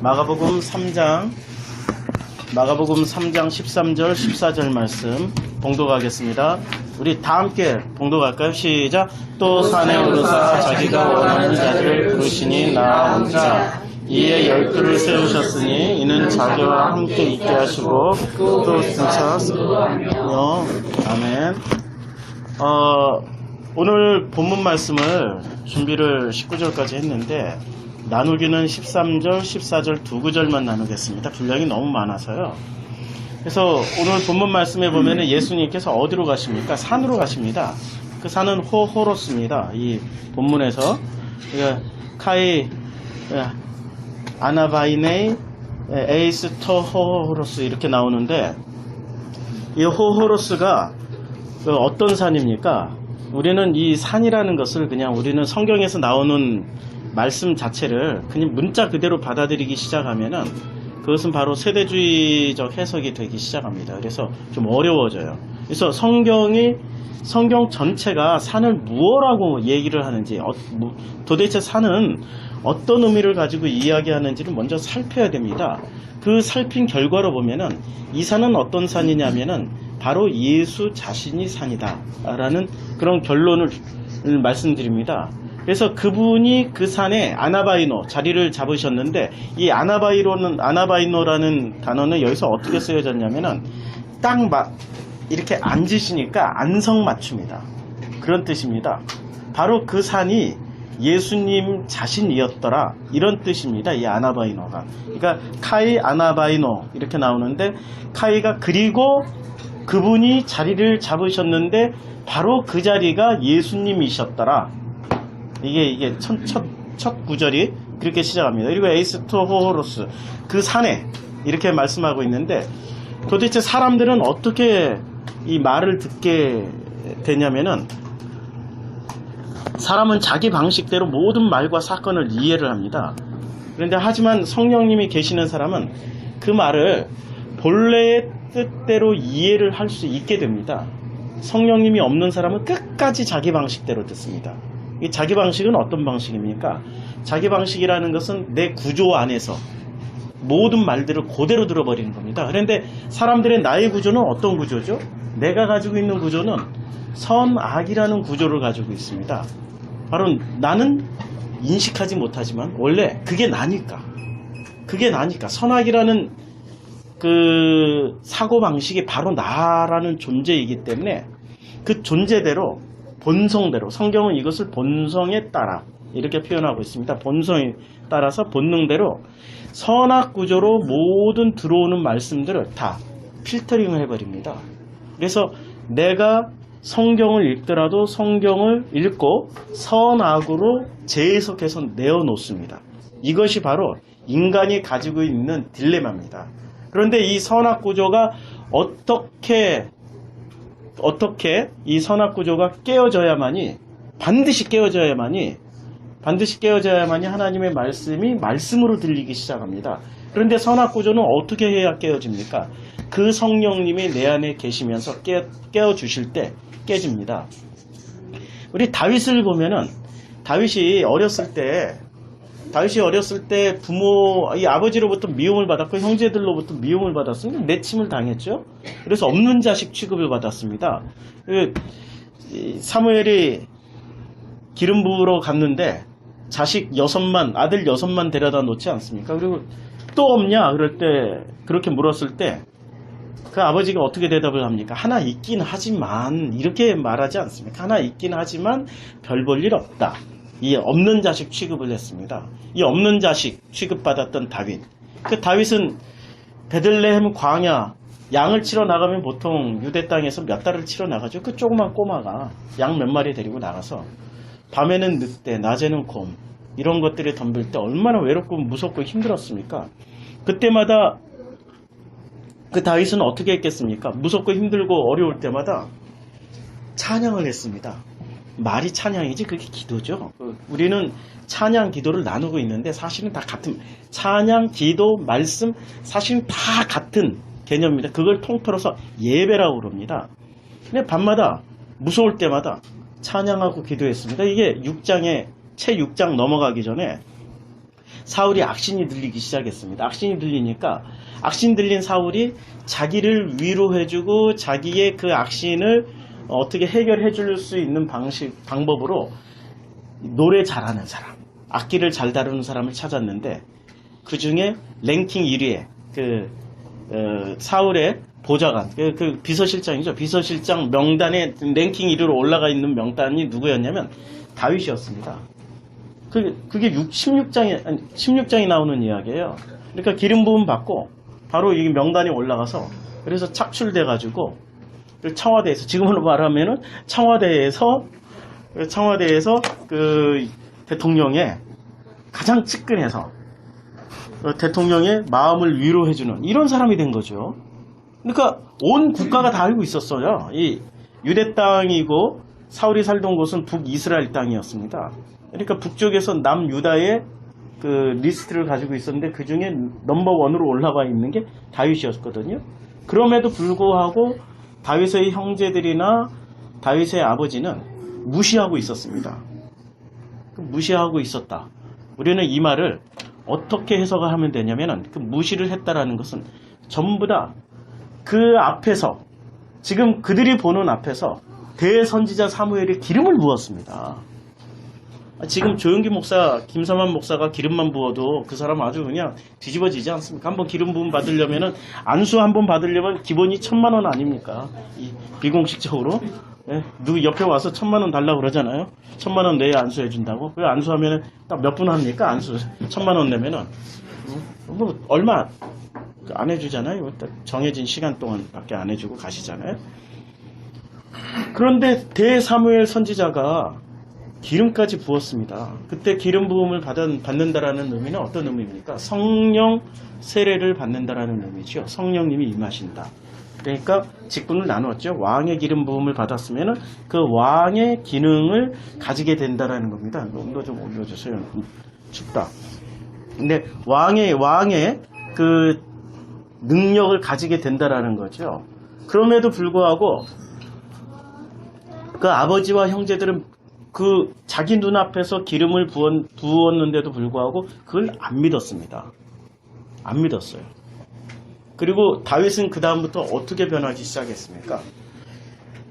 마가복음 3장 13절 14절 말씀 봉독하겠습니다. 우리 다 함께 봉독할까요? 시작. 또 산에 오르사 자기가 원하는 자들을 부르시니 나아온자. 이에 12를 세우셨으니 이는 자기와 함께 있게 하시고 또 등차하시며. 아멘. 오늘 본문 말씀을 준비를 19절까지 했는데 나누기는 13절, 14절 두 구절만 나누겠습니다. 분량이 너무 많아서요. 그래서 오늘 본문 말씀에 보면 예수님께서 어디로 가십니까? 산으로 가십니다. 그 산은 호호로스입니다. 이 본문에서 카이 아나바이네 에이스토 호호로스 이렇게 나오는데, 이 호호로스가 어떤 산입니까? 우리는 이 산이라는 것을 그냥 우리는 성경에서 나오는 말씀 자체를 그냥 문자 그대로 받아들이기 시작하면은 그것은 바로 세대주의적 해석이 되기 시작합니다. 그래서 좀 어려워져요. 그래서 성경 전체가 산을 무엇라고 얘기를 하는지, 도대체 산은 어떤 의미를 가지고 이야기하는지를 먼저 살펴야 됩니다. 그 살핀 결과로 보면은 이 산은 어떤 산이냐면은 바로 예수 자신이 산이다 라는 그런 결론을 말씀드립니다. 그래서 그분이 그 산에 아나바이노 자리를 잡으셨는데, 이 아나바이노라는 단어는 여기서 어떻게 쓰여졌냐면은 딱 이렇게 앉으시니까 안성맞춤이다, 그런 뜻입니다. 바로 그 산이 예수님 자신이었더라, 이런 뜻입니다. 이 아나바이노가. 그러니까 카이 아나바이노 이렇게 나오는데, 카이가 그리고 그분이 자리를 잡으셨는데 바로 그 자리가 예수님이셨더라. 이게 첫 구절이 그렇게 시작합니다. 그리고 에이스토 호호로스, 그 산에 이렇게 말씀하고 있는데, 도대체 사람들은 어떻게 이 말을 듣게 되냐면은, 사람은 자기 방식대로 모든 말과 사건을 이해를 합니다. 그런데 하지만 성령님이 계시는 사람은 그 말을 본래의 뜻대로 이해를 할 수 있게 됩니다. 성령님이 없는 사람은 끝까지 자기 방식대로 듣습니다. 이 자기 방식은 어떤 방식입니까? 자기 방식이라는 것은 내 구조 안에서 모든 말들을 그대로 들어버리는 겁니다. 그런데 사람들의 나의 구조는 어떤 구조죠? 내가 가지고 있는 구조는 선악이라는 구조를 가지고 있습니다. 바로 나는 인식하지 못하지만 원래 그게 나니까 선악이라는 그 사고방식이 바로 나라는 존재이기 때문에 그 존재대로, 본성대로, 성경은 이것을 본성에 따라 이렇게 표현하고 있습니다. 본성에 따라서 본능대로 선악 구조로 모든 들어오는 말씀들을 다 필터링을 해버립니다. 그래서 내가 성경을 읽더라도 성경을 읽고 선악으로 재해석해서 내어놓습니다. 이것이 바로 인간이 가지고 있는 딜레마입니다. 그런데 이 선악 구조가 어떻게 이 선악 구조가 깨어져야만이, 반드시 깨어져야만이 하나님의 말씀이 말씀으로 들리기 시작합니다. 그런데 선악 구조는 어떻게 해야 깨어집니까? 그 성령님이 내 안에 계시면서 깨어주실 때 깨집니다. 우리 다윗을 보면은, 다윗이 어렸을 때 이 아버지로부터 미움을 받았고 형제들로부터 미움을 받았으면 내침을 당했죠. 그래서 없는 자식 취급을 받았습니다. 사무엘이 기름 부으러 갔는데 아들 6만 데려다 놓지 않습니까? 그리고 또 없냐 그럴 때, 그렇게 물었을 때 그 아버지가 어떻게 대답을 합니까? 하나 있긴 하지만, 이렇게 말하지 않습니까? 하나 있긴 하지만 별 볼 일 없다. 이 없는 자식 취급을 했습니다. 이 없는 자식 취급받았던 다윗. 그 다윗은 베들레헴 광야, 양을 치러 나가면 보통 유대 땅에서 몇 달을 치러 나가죠. 그 조그만 꼬마가 양 몇 마리 데리고 나가서 밤에는 늑대, 낮에는 곰, 이런 것들이 덤빌 때 얼마나 외롭고 무섭고 힘들었습니까? 그때마다 그 다윗은 어떻게 했겠습니까? 무섭고 힘들고 어려울 때마다 찬양을 했습니다. 말이 찬양이지 그게 기도죠. 우리는 찬양, 기도를 나누고 있는데 사실은 다 같은, 찬양, 기도, 말씀, 사실은 다 같은 개념입니다. 그걸 통틀어서 예배라고 그럽니다. 근데 밤마다 무서울 때마다 찬양하고 기도했습니다. 이게 채 6장 넘어가기 전에 사울이 악신이 들리기 시작했습니다. 악신이 들리니까 악신 들린 사울이 자기를 위로해주고 자기의 그 악신을 어떻게 해결해 줄 수 있는 방법으로 노래 잘하는 사람, 악기를 잘 다루는 사람을 찾았는데 그 중에 랭킹 1위에 사울의 보좌관, 그 비서실장이죠. 비서실장 명단에 랭킹 1위로 올라가 있는 명단이 누구였냐면 다윗이었습니다. 그게 16장이 나오는 이야기예요. 그러니까 기름 부음 받고 바로 이 명단에 올라가서 그래서 착출돼가지고 청와대에서 지금으로 말하면은 청와대에서 그 대통령의 가장 측근에서 대통령의 마음을 위로해주는 이런 사람이 된 거죠. 그러니까 온 국가가 다 알고 있었어요. 이 유대 땅이고 사울이 살던 곳은 북이스라엘 땅이었습니다. 그러니까 북쪽에서 남유다의 그 리스트를 가지고 있었는데 그 중에 넘버1으로 올라가 있는 게 다윗이었거든요. 그럼에도 불구하고 다윗의 형제들이나 다윗의 아버지는 무시하고 있었습니다. 무시하고 있었다. 우리는 이 말을 어떻게 해석을 하면 되냐면은 그 무시를 했다라는 것은 전부 다 그 앞에서 지금 그들이 보는 앞에서 대선지자 사무엘이 기름을 부었습니다. 지금 조영기 목사, 김삼환 목사가 기름만 부어도 그 사람 아주 그냥 뒤집어지지 않습니까? 한번 기름 부음 받으려면은 안수 한번 받으려면 기본이 1000만 원 아닙니까? 이 비공식적으로 예, 누구 옆에 와서 1000만 원 달라고 그러잖아요. 1000만 원 내야 안수해 준다고. 그 안수하면은 딱 몇 분 합니까? 안수 1000만 원 내면은 뭐 얼마 안 해주잖아요. 정해진 시간 동안밖에 안 해주고 가시잖아요. 그런데 대사무엘 선지자가 기름까지 부었습니다. 그때 기름 부음을 받는다라는 의미는 어떤 의미입니까? 성령 세례를 받는다라는 의미죠. 성령님이 임하신다. 그러니까 직분을 나누었죠. 왕의 기름 부음을 받았으면 그 왕의 기능을 가지게 된다라는 겁니다. 온도 좀 올려주세요. 춥다. 근데 왕의 그 능력을 가지게 된다라는 거죠. 그럼에도 불구하고 그 아버지와 형제들은 그 자기 눈앞에서 기름을 부었는데도 불구하고 그걸 안 믿었습니다. 안 믿었어요. 그리고 다윗은 그 다음부터 어떻게 변하기 시작했습니까?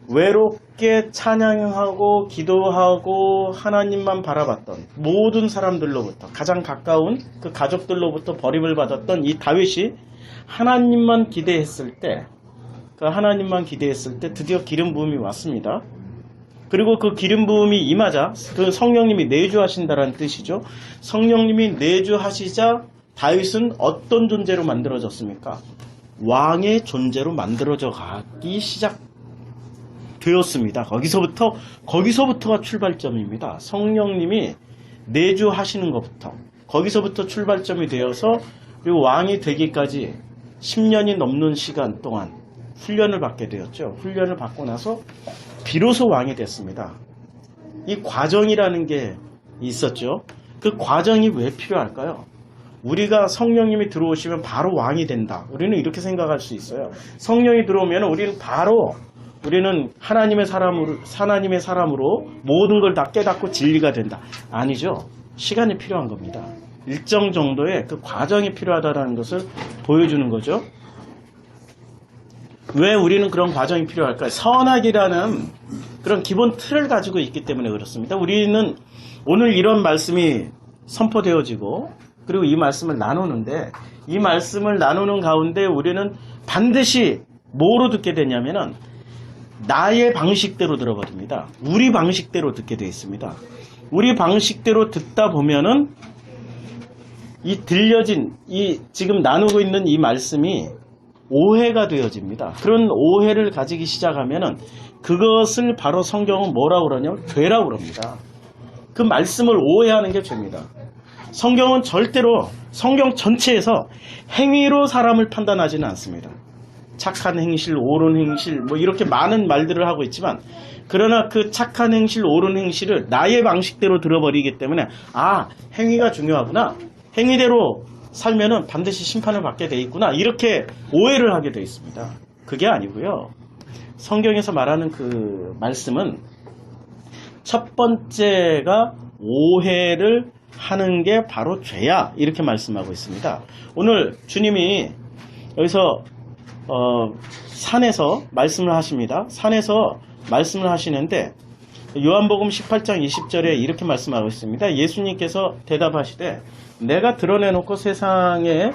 외롭게 찬양하고 기도하고 하나님만 바라봤던 모든 사람들로부터 가장 가까운 그 가족들로부터 버림을 받았던 이 다윗이 하나님만 기대했을 때 드디어 기름 부음이 왔습니다. 그리고 그 기름 부음이 임하자 그 성령님이 내주하신다라는 뜻이죠. 성령님이 내주하시자 다윗은 어떤 존재로 만들어졌습니까? 왕의 존재로 만들어져 가기 시작되었습니다. 거기서부터가 출발점입니다. 성령님이 내주하시는 것부터 거기서부터 출발점이 되어서 그리고 왕이 되기까지 10년이 넘는 시간 동안 훈련을 받게 되었죠. 훈련을 받고 나서 비로소 왕이 됐습니다. 이 과정이라는 게 있었죠. 그 과정이 왜 필요할까요? 우리가 성령님이 들어오시면 바로 왕이 된다. 우리는 이렇게 생각할 수 있어요. 성령이 들어오면 우리는 하나님의 사람으로 모든 걸 다 깨닫고 진리가 된다. 아니죠. 시간이 필요한 겁니다. 일정 정도의 그 과정이 필요하다는 것을 보여주는 거죠. 왜 우리는 그런 과정이 필요할까요? 선악이라는 그런 기본 틀을 가지고 있기 때문에 그렇습니다. 우리는 오늘 이런 말씀이 선포되어지고 그리고 이 말씀을 나누는데 이 말씀을 나누는 가운데 우리는 반드시 뭐로 듣게 되냐면은 나의 방식대로 들어버립니다. 우리 방식대로 듣게 되어 있습니다. 우리 방식대로 듣다 보면은 이 들려진 지금 나누고 있는 이 말씀이 오해가 되어집니다. 그런 오해를 가지기 시작하면은 그것을 바로 성경은 뭐라고 그러냐면 죄라고 그럽니다. 그 말씀을 오해하는 게 죄입니다. 성경은 절대로 성경 전체에서 행위로 사람을 판단하지는 않습니다. 착한 행실, 옳은 행실 뭐 이렇게 많은 말들을 하고 있지만 그러나 그 착한 행실, 옳은 행실을 나의 방식대로 들어버리기 때문에 행위가 중요하구나. 행위대로 살면은 반드시 심판을 받게 돼 있구나. 이렇게 오해를 하게 돼 있습니다. 그게 아니고요. 성경에서 말하는 그 말씀은 첫 번째가 오해를 하는 게 바로 죄야. 이렇게 말씀하고 있습니다. 오늘 주님이 여기서 산에서 말씀을 하십니다. 산에서 말씀을 하시는데 요한복음 18장 20절에 이렇게 말씀하고 있습니다. 예수님께서 대답하시되 내가 드러내놓고 세상에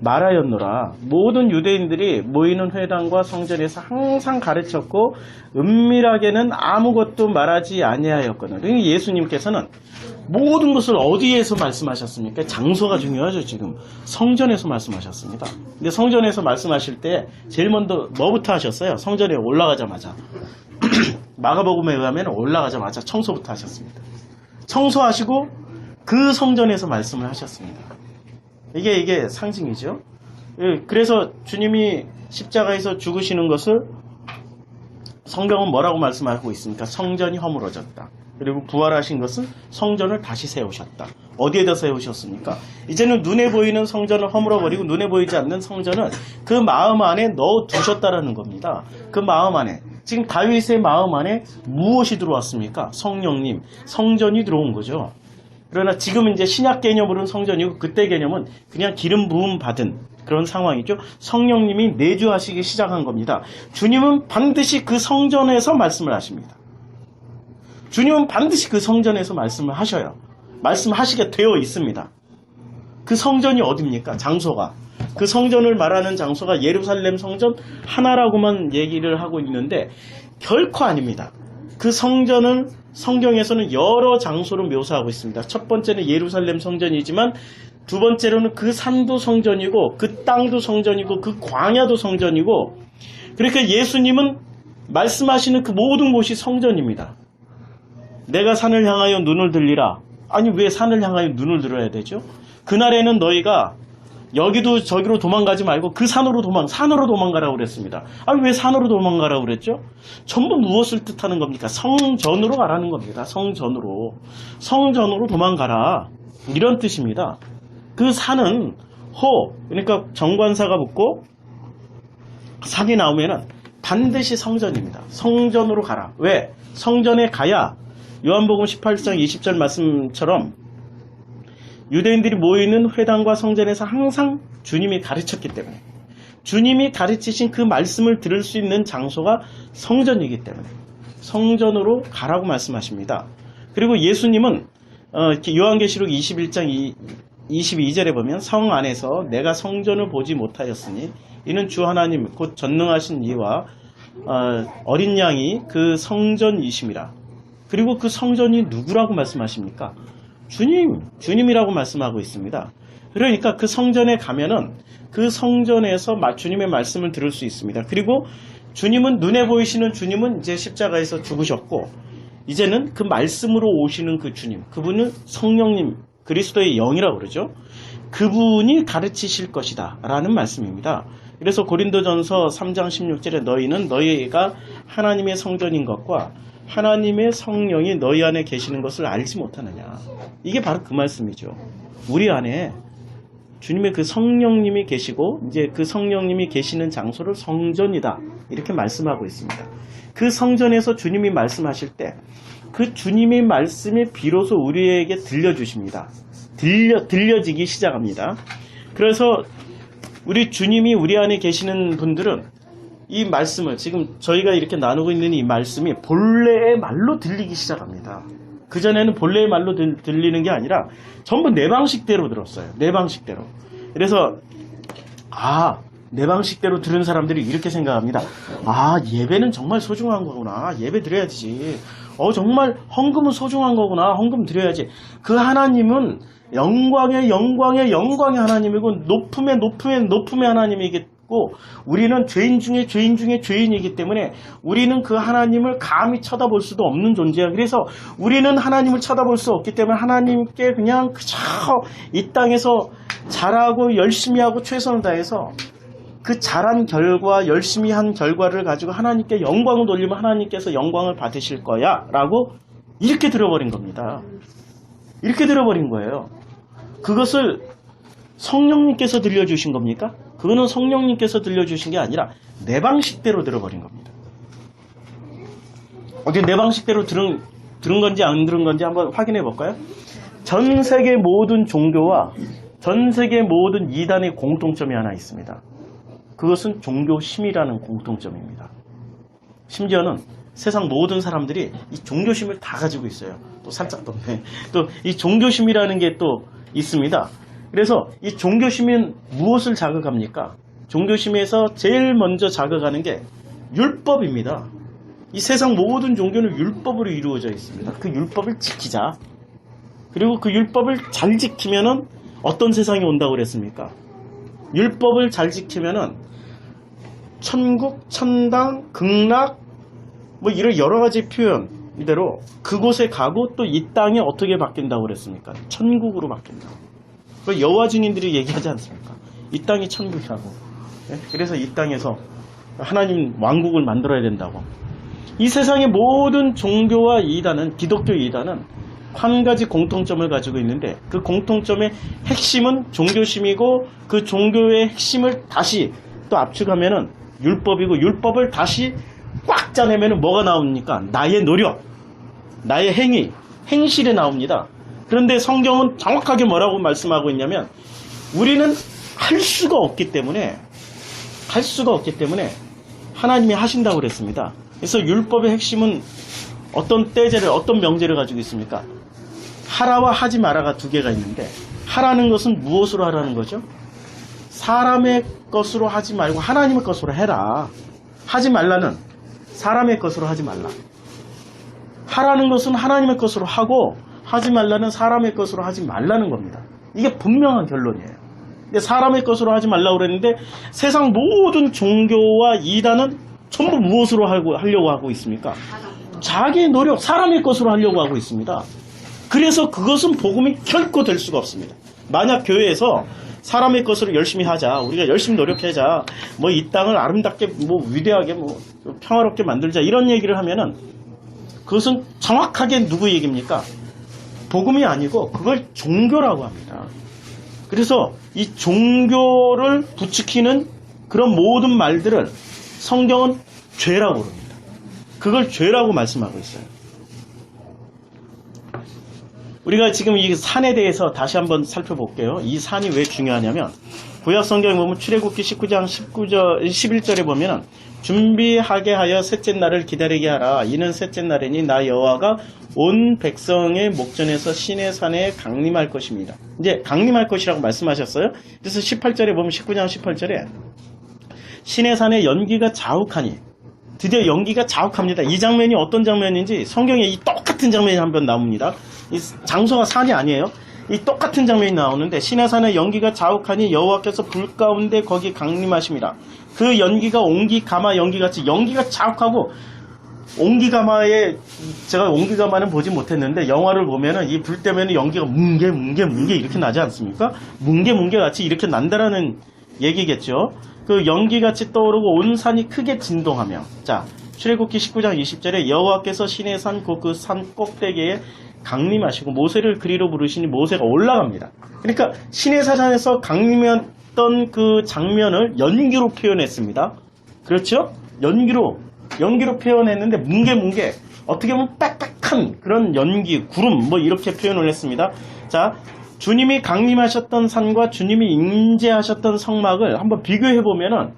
말하였노라. 모든 유대인들이 모이는 회당과 성전에서 항상 가르쳤고 은밀하게는 아무것도 말하지 아니하였거든. 그러니까 예수님께서는 모든 것을 어디에서 말씀하셨습니까? 장소가 중요하죠. 지금 성전에서 말씀하셨습니다. 근데 성전에서 말씀하실 때 제일 먼저 뭐부터 하셨어요? 성전에 올라가자마자 마가복음에 의하면 올라가자마자 청소부터 하셨습니다. 청소하시고 그 성전에서 말씀을 하셨습니다. 이게 상징이죠. 그래서 주님이 십자가에서 죽으시는 것을 성경은 뭐라고 말씀하고 있습니까? 성전이 허물어졌다. 그리고 부활하신 것은 성전을 다시 세우셨다. 어디에다 세우셨습니까? 이제는 눈에 보이는 성전을 허물어버리고 눈에 보이지 않는 성전을 그 마음 안에 넣어두셨다라는 겁니다. 그 마음 안에. 지금 다윗의 마음 안에 무엇이 들어왔습니까? 성령님, 성전이 들어온 거죠. 그러나 지금 이제 신약 개념으로는 성전이고 그때 개념은 그냥 기름 부음 받은 그런 상황이죠. 성령님이 내주하시기 시작한 겁니다. 주님은 반드시 그 성전에서 말씀을 하십니다. 주님은 반드시 그 성전에서 말씀을 하셔요. 말씀하시게 되어 있습니다. 그 성전이 어디입니까? 장소가. 그 성전을 말하는 장소가 예루살렘 성전 하나라고만 얘기를 하고 있는데 결코 아닙니다. 그 성전은 성경에서는 여러 장소로 묘사하고 있습니다. 첫 번째는 예루살렘 성전이지만 두 번째로는 그 산도 성전이고 그 땅도 성전이고 그 광야도 성전이고 그러니까 예수님은 말씀하시는 그 모든 곳이 성전입니다. 내가 산을 향하여 눈을 들리라. 아니 왜 산을 향하여 눈을 들어야 되죠? 그날에는 너희가 여기도 저기로 도망가지 말고 그 산으로 도망가라고 그랬습니다. 아니 왜 산으로 도망가라고 그랬죠? 전부 무엇을 뜻하는 겁니까? 성전으로 가라는 겁니다. 성전으로 도망가라. 이런 뜻입니다. 그 산은 그러니까 정관사가 붙고 산이 나오면은 반드시 성전입니다. 성전으로 가라. 왜? 성전에 가야 요한복음 18장 20절 말씀처럼 유대인들이 모이는 회당과 성전에서 항상 주님이 가르쳤기 때문에 주님이 가르치신 그 말씀을 들을 수 있는 장소가 성전이기 때문에 성전으로 가라고 말씀하십니다. 그리고 예수님은 요한계시록 21장 22절에 보면 성 안에서 내가 성전을 보지 못하였으니 이는 주 하나님 곧 전능하신 이와 어린 양이 그 성전이심이라. 그리고 그 성전이 누구라고 말씀하십니까? 주님이라고 말씀하고 있습니다. 그러니까 그 성전에 가면은 그 성전에서 주님의 말씀을 들을 수 있습니다. 그리고 주님은 눈에 보이시는 주님은 이제 십자가에서 죽으셨고 이제는 그 말씀으로 오시는 그 주님, 그분은 성령님, 그리스도의 영이라고 그러죠. 그분이 가르치실 것이다 라는 말씀입니다. 그래서 고린도전서 3장 16절에 너희는 너희가 하나님의 성전인 것과 하나님의 성령이 너희 안에 계시는 것을 알지 못하느냐. 이게 바로 그 말씀이죠. 우리 안에 주님의 그 성령님이 계시고 이제 그 성령님이 계시는 장소를 성전이다. 이렇게 말씀하고 있습니다. 그 성전에서 주님이 말씀하실 때 그 주님의 말씀이 비로소 우리에게 들려주십니다. 들려지기 시작합니다. 그래서 우리 주님이 우리 안에 계시는 분들은 이 말씀을 지금 저희가 이렇게 나누고 있는 이 말씀이 본래의 말로 들리기 시작합니다. 그전에는 본래의 말로 들리는 게 아니라 전부 내 방식대로 들었어요. 내 방식대로. 그래서 내 방식대로 들은 사람들이 이렇게 생각합니다. 예배는 정말 소중한 거구나. 예배 드려야지. 정말 헌금은 소중한 거구나. 헌금 드려야지. 그 하나님은 영광의 하나님이고 높음의 하나님이겠고 우리는 죄인 중에 죄인이기 때문에 우리는 그 하나님을 감히 쳐다볼 수도 없는 존재야. 그래서 우리는 하나님을 쳐다볼 수 없기 때문에 하나님께 그냥 그저 이 땅에서 잘하고 열심히 하고 최선을 다해서 그 잘한 결과, 열심히 한 결과를 가지고 하나님께 영광을 돌리면 하나님께서 영광을 받으실 거야 라고 이렇게 들어버린 겁니다. 이렇게 들어버린 거예요. 그것을 성령님께서 들려주신 겁니까? 그거는 성령님께서 들려주신 게 아니라 내 방식대로 들어버린 겁니다. 어디 내 방식대로 들은 건지 안 들은 건지 한번 확인해 볼까요? 전 세계 모든 종교와 전 세계 모든 이단의 공통점이 하나 있습니다. 그것은 종교심이라는 공통점입니다. 심지어는 세상 모든 사람들이 이 종교심을 다 가지고 있어요. 또 살짝 덥네. 또 이 종교심이라는 게 또 있습니다. 그래서 이 종교심은 무엇을 자극합니까? 종교심에서 제일 먼저 자극하는 게 율법입니다. 이 세상 모든 종교는 율법으로 이루어져 있습니다. 그 율법을 지키자. 그리고 그 율법을 잘 지키면은 어떤 세상이 온다고 그랬습니까? 율법을 잘 지키면은 천국, 천당, 극락 뭐 이런 여러 가지 표현 이대로 그곳에 가고 또 이 땅이 어떻게 바뀐다고 그랬습니까? 천국으로 바뀐다. 그 여호와 증인들이 얘기하지 않습니까? 이 땅이 천국이라고. 그래서 이 땅에서 하나님 왕국을 만들어야 된다고. 이 세상의 모든 종교와 이단은, 기독교 이단은 한 가지 공통점을 가지고 있는데 그 공통점의 핵심은 종교심이고 그 종교의 핵심을 다시 또 압축하면은 율법이고 율법을 다시 꽉 짜내면은 뭐가 나옵니까? 나의 노력, 나의 행위, 행실에 나옵니다. 그런데 성경은 정확하게 뭐라고 말씀하고 있냐면 우리는 할 수가 없기 때문에 하나님이 하신다고 그랬습니다. 그래서 율법의 핵심은 어떤 떼제를, 어떤 명제를 가지고 있습니까? 하라와 하지 마라가 두 개가 있는데 하라는 것은 무엇으로 하라는 거죠? 사람의 것으로 하지 말고 하나님의 것으로 해라. 하지 말라는 사람의 것으로 하지 말라. 하라는 것은 하나님의 것으로 하고 하지 말라는 사람의 것으로 하지 말라는 겁니다. 이게 분명한 결론이에요. 근데 사람의 것으로 하지 말라고 그랬는데 세상 모든 종교와 이단은 전부 무엇으로 하려고 하고 있습니까? 자기의 노력, 사람의 것으로 하려고 하고 있습니다. 그래서 그것은 복음이 결코 될 수가 없습니다. 만약 교회에서 사람의 것으로 열심히 하자, 우리가 열심히 노력하자, 뭐 이 땅을 아름답게, 뭐 위대하게, 뭐 평화롭게 만들자 이런 얘기를 하면은 그것은 정확하게 누구 얘기입니까? 복음이 아니고 그걸 종교라고 합니다. 그래서 이 종교를 부추기는 그런 모든 말들을 성경은 죄라고 그럽니다. 그걸 죄라고 말씀하고 있어요. 우리가 지금 이 산에 대해서 다시 한번 살펴볼게요. 이 산이 왜 중요하냐면 구약 성경에 보면 출애굽기 19장 11절에 보면 준비하게 하여 셋째 날을 기다리게 하라. 이는 셋째 날이니 나 여호와가 온 백성의 목전에서 시내 산에 강림할 것입니다. 이제 강림할 것이라고 말씀하셨어요. 그래서 18절에 보면 19장 18절에 시내 산에 연기가 자욱하니, 드디어 연기가 자욱합니다. 이 장면이 어떤 장면인지 성경에 이 똑같은 장면이 한번 나옵니다. 이 장소가 산이 아니에요. 이 똑같은 장면이 나오는데 시내산의 연기가 자욱하니 여호와께서 불 가운데 거기 강림하심이라. 그 연기가 옹기가마 연기같이 연기가 자욱하고, 옹기가마에 제가 옹기가마는 보지 못했는데 영화를 보면은 이 불 때문에 연기가 뭉게 이렇게 나지 않습니까? 뭉게 같이 이렇게 난다라는 얘기겠죠. 그 연기같이 떠오르고 온 산이 크게 진동하며, 자 출애굽기 19장 20절에 여호와께서 시내산 그 산 꼭대기에 강림하시고 모세를 그리로 부르시니 모세가 올라갑니다. 그러니까 시내산에서 강림했던 그 장면을 연기로 표현했습니다. 그렇죠? 연기로 표현했는데 뭉게 어떻게 보면 빽빽한 그런 연기, 구름 뭐 이렇게 표현을 했습니다. 자, 주님이 강림하셨던 산과 주님이 임재하셨던 성막을 한번 비교해 보면은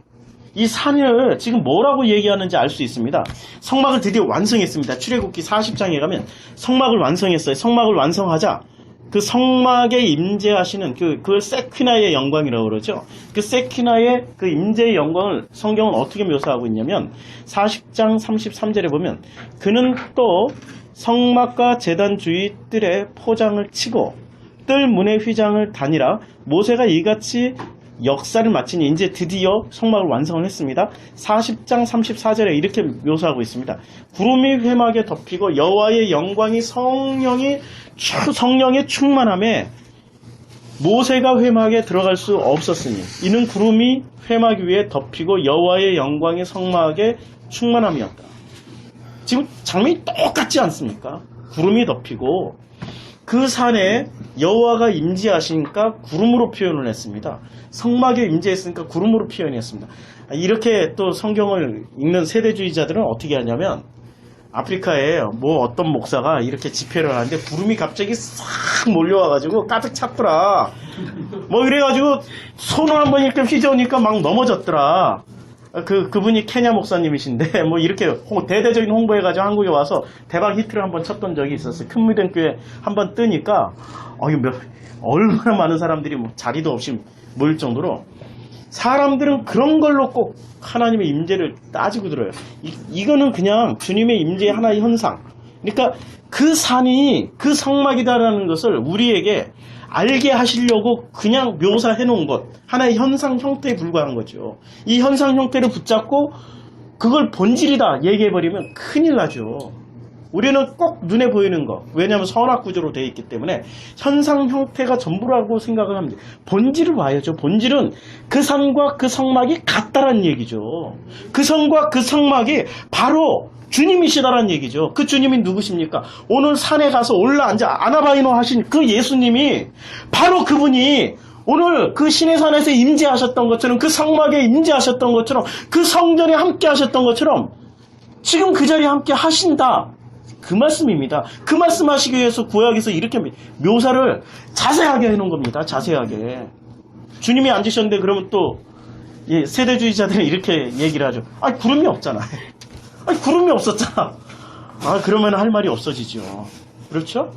이 산을 지금 뭐라고 얘기하는지 알 수 있습니다. 성막을 드디어 완성했습니다. 출애굽기 40장에 가면 성막을 완성했어요. 성막을 완성하자 그 성막에 임재하시는 그걸 세퀴나의 영광이라고 그러죠. 그 세퀴나의 그 임재의 영광을 성경은 어떻게 묘사하고 있냐면 40장 33절에 보면 그는 또 성막과 제단 주위 뜰에 포장을 치고 뜰 문의 휘장을 다니라. 모세가 이같이 역사를 마치니 이제 드디어 성막을 완성을 했습니다. 40장 34절에 이렇게 묘사하고 있습니다. 구름이 회막에 덮이고 여호와의 영광이 성령의 충만함에 모세가 회막에 들어갈 수 없었으니 이는 구름이 회막 위에 덮이고 여호와의 영광이 성막에 충만함이었다. 지금 장면이 똑같지 않습니까? 구름이 덮이고 그 산에 여호와가 임재하시니까 구름으로 표현을 했습니다. 성막에 임재했으니까 구름으로 표현했습니다. 이렇게 또 성경을 읽는 세대주의자들은 어떻게 하냐면 아프리카에 뭐 어떤 목사가 이렇게 집회를 하는데 구름이 갑자기 싹 몰려와가지고 가득 찼더라. 뭐 이래가지고 손을 한번 이렇게 휘저으니까 막 넘어졌더라. 그분이 케냐 목사님이신데 뭐 이렇게 대대적인 홍보해가지고 한국에 와서 대박 히트를 한번 쳤던 적이 있었어요. 큰 무덤 교회 한번 뜨니까 얼마나 많은 사람들이 뭐 자리도 없이 모일 정도로 사람들은 그런 걸로 꼭 하나님의 임재를 따지고 들어요. 이거는 그냥 주님의 임재의 하나의 현상. 그러니까 그 산이 그 성막이다라는 것을 우리에게 알게 하시려고 그냥 묘사해 놓은 것. 하나의 현상 형태에 불과한 거죠. 이 현상 형태를 붙잡고 그걸 본질이다 얘기해버리면 큰일 나죠. 우리는 꼭 눈에 보이는 거. 왜냐하면 선악 구조로 되어 있기 때문에 현상 형태가 전부라고 생각을 합니다. 본질을 봐야죠. 본질은 그 산과 그 성막이 같다라는 얘기죠. 그 성과 그 성막이 바로 주님이시다라는 얘기죠. 그 주님이 누구십니까? 오늘 산에 가서 올라앉아 아나바이노 하신 그 예수님이 바로 그분이 오늘 그 신의 산에서 임재하셨던 것처럼 그 성막에 임재하셨던 것처럼 그 성전에 함께 하셨던 것처럼 지금 그 자리에 함께 하신다. 그 말씀입니다. 그 말씀 하시기 위해서 구약에서 이렇게 묘사를 자세하게 해놓은 겁니다. 자세하게. 주님이 앉으셨는데 그러면 또 세대주의자들은 이렇게 얘기를 하죠. 구름이 없잖아. 구름이 없었잖아. 그러면 할 말이 없어지죠. 그렇죠?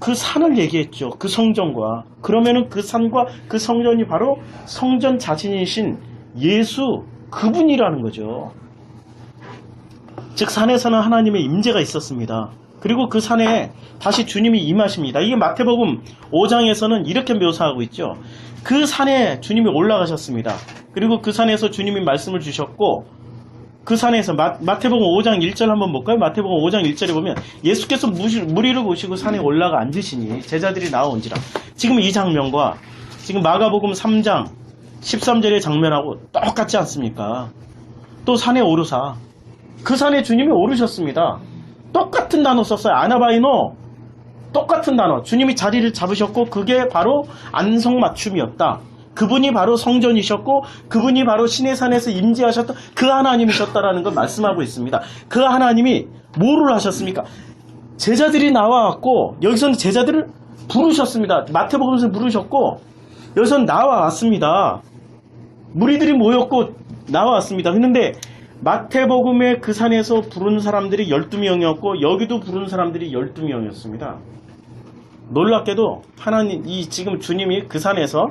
그 산을 얘기했죠. 그 성전과. 그러면은 그 산과 그 성전이 바로 성전 자신이신 예수 그분이라는 거죠. 즉 산에서는 하나님의 임재가 있었습니다. 그리고 그 산에 다시 주님이 임하십니다. 이게 마태복음 5장에서는 이렇게 묘사하고 있죠. 그 산에 주님이 올라가셨습니다. 그리고 그 산에서 주님이 말씀을 주셨고 그 산에서 마태복음 5장 1절 한번 볼까요? 마태복음 5장 1절에 보면 예수께서 무리를 보시고 산에 올라가 앉으시니 제자들이 나와온지라. 지금 이 장면과 지금 마가복음 3장 13절의 장면하고 똑같지 않습니까? 또 산에 오르사 그 산에 주님이 오르셨습니다. 똑같은 단어 썼어요. 아나바이노. 똑같은 단어. 주님이 자리를 잡으셨고 그게 바로 안성맞춤이었다. 그분이 바로 성전이셨고 그분이 바로 신의 산에서 임재하셨던 그 하나님이셨다라는 걸 말씀하고 있습니다. 그 하나님이 뭐를 하셨습니까? 제자들이 나와왔고 여기서는 제자들을 부르셨습니다. 마태복음에서 부르셨고 여기서는 나와왔습니다. 무리들이 모였고 나와왔습니다. 그런데 마태복음의 그 산에서 부른 사람들이 12명이었고 여기도 부른 사람들이 12명이었습니다. 놀랍게도 하나님 지금 주님이 그 산에서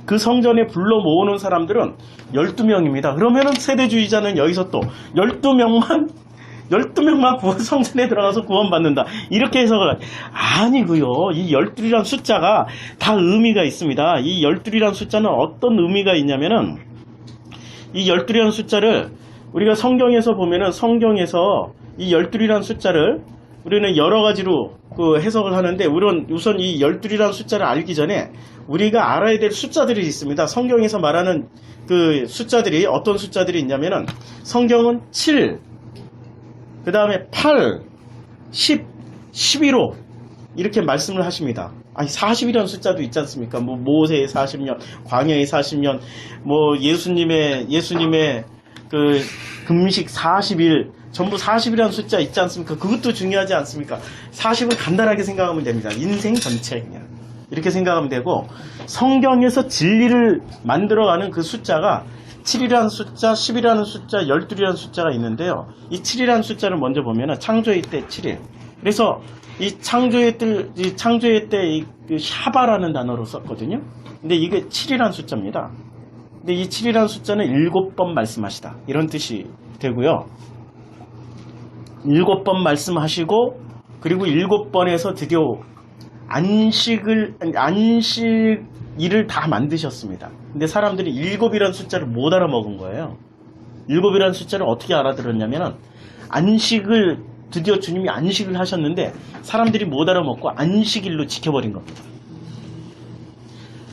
그 성전에 불러 모으는 사람들은 12명입니다. 그러면은 세대주의자는 여기서 또 12명만 성전에 들어가서 구원받는다. 이렇게 해석을 아니고요. 이 12이란 숫자가 다 의미가 있습니다. 이 12이란 숫자는 어떤 의미가 있냐면은 이 12이란 숫자를 우리가 성경에서 보면은 성경에서 이 12이란 숫자를 우리는 여러 가지로 해석을 하는데 우선 이 12이란 숫자를 알기 전에 우리가 알아야 될 숫자들이 있습니다. 성경에서 말하는 그 숫자들이 어떤 숫자들이 있냐면은 성경은 7, 그 다음에 8, 10, 11호 이렇게 말씀을 하십니다. 40이라는 숫자도 있지 않습니까? 뭐 모세의 40년, 광야의 40년, 뭐 예수님의 그 금식 40일 전부 40이라는 숫자 있지 않습니까? 그것도 중요하지 않습니까? 40은 간단하게 생각하면 됩니다. 인생 전체 그냥 이렇게 생각하면 되고 성경에서 진리를 만들어가는 그 숫자가 7이라는 숫자, 10이라는 숫자, 12이라는 숫자가 있는데요. 이 7이라는 숫자를 먼저 보면 창조의 때 7일. 그래서 이 창조의 때 그 샤바라는 단어로 썼거든요. 근데 이게 7이라는 숫자입니다. 근데 이 7이라는 숫자는 7번 말씀하시다. 이런 뜻이 되고요. 7번 말씀하시고 그리고 7번에서 드디어 안식 일을 다 만드셨습니다. 근데 사람들이 7이라는 숫자를 못 알아먹은 거예요. 7이라는 숫자를 어떻게 알아들었냐면 드디어 주님이 안식을 하셨는데 사람들이 못 알아먹고 안식일로 지켜버린 겁니다.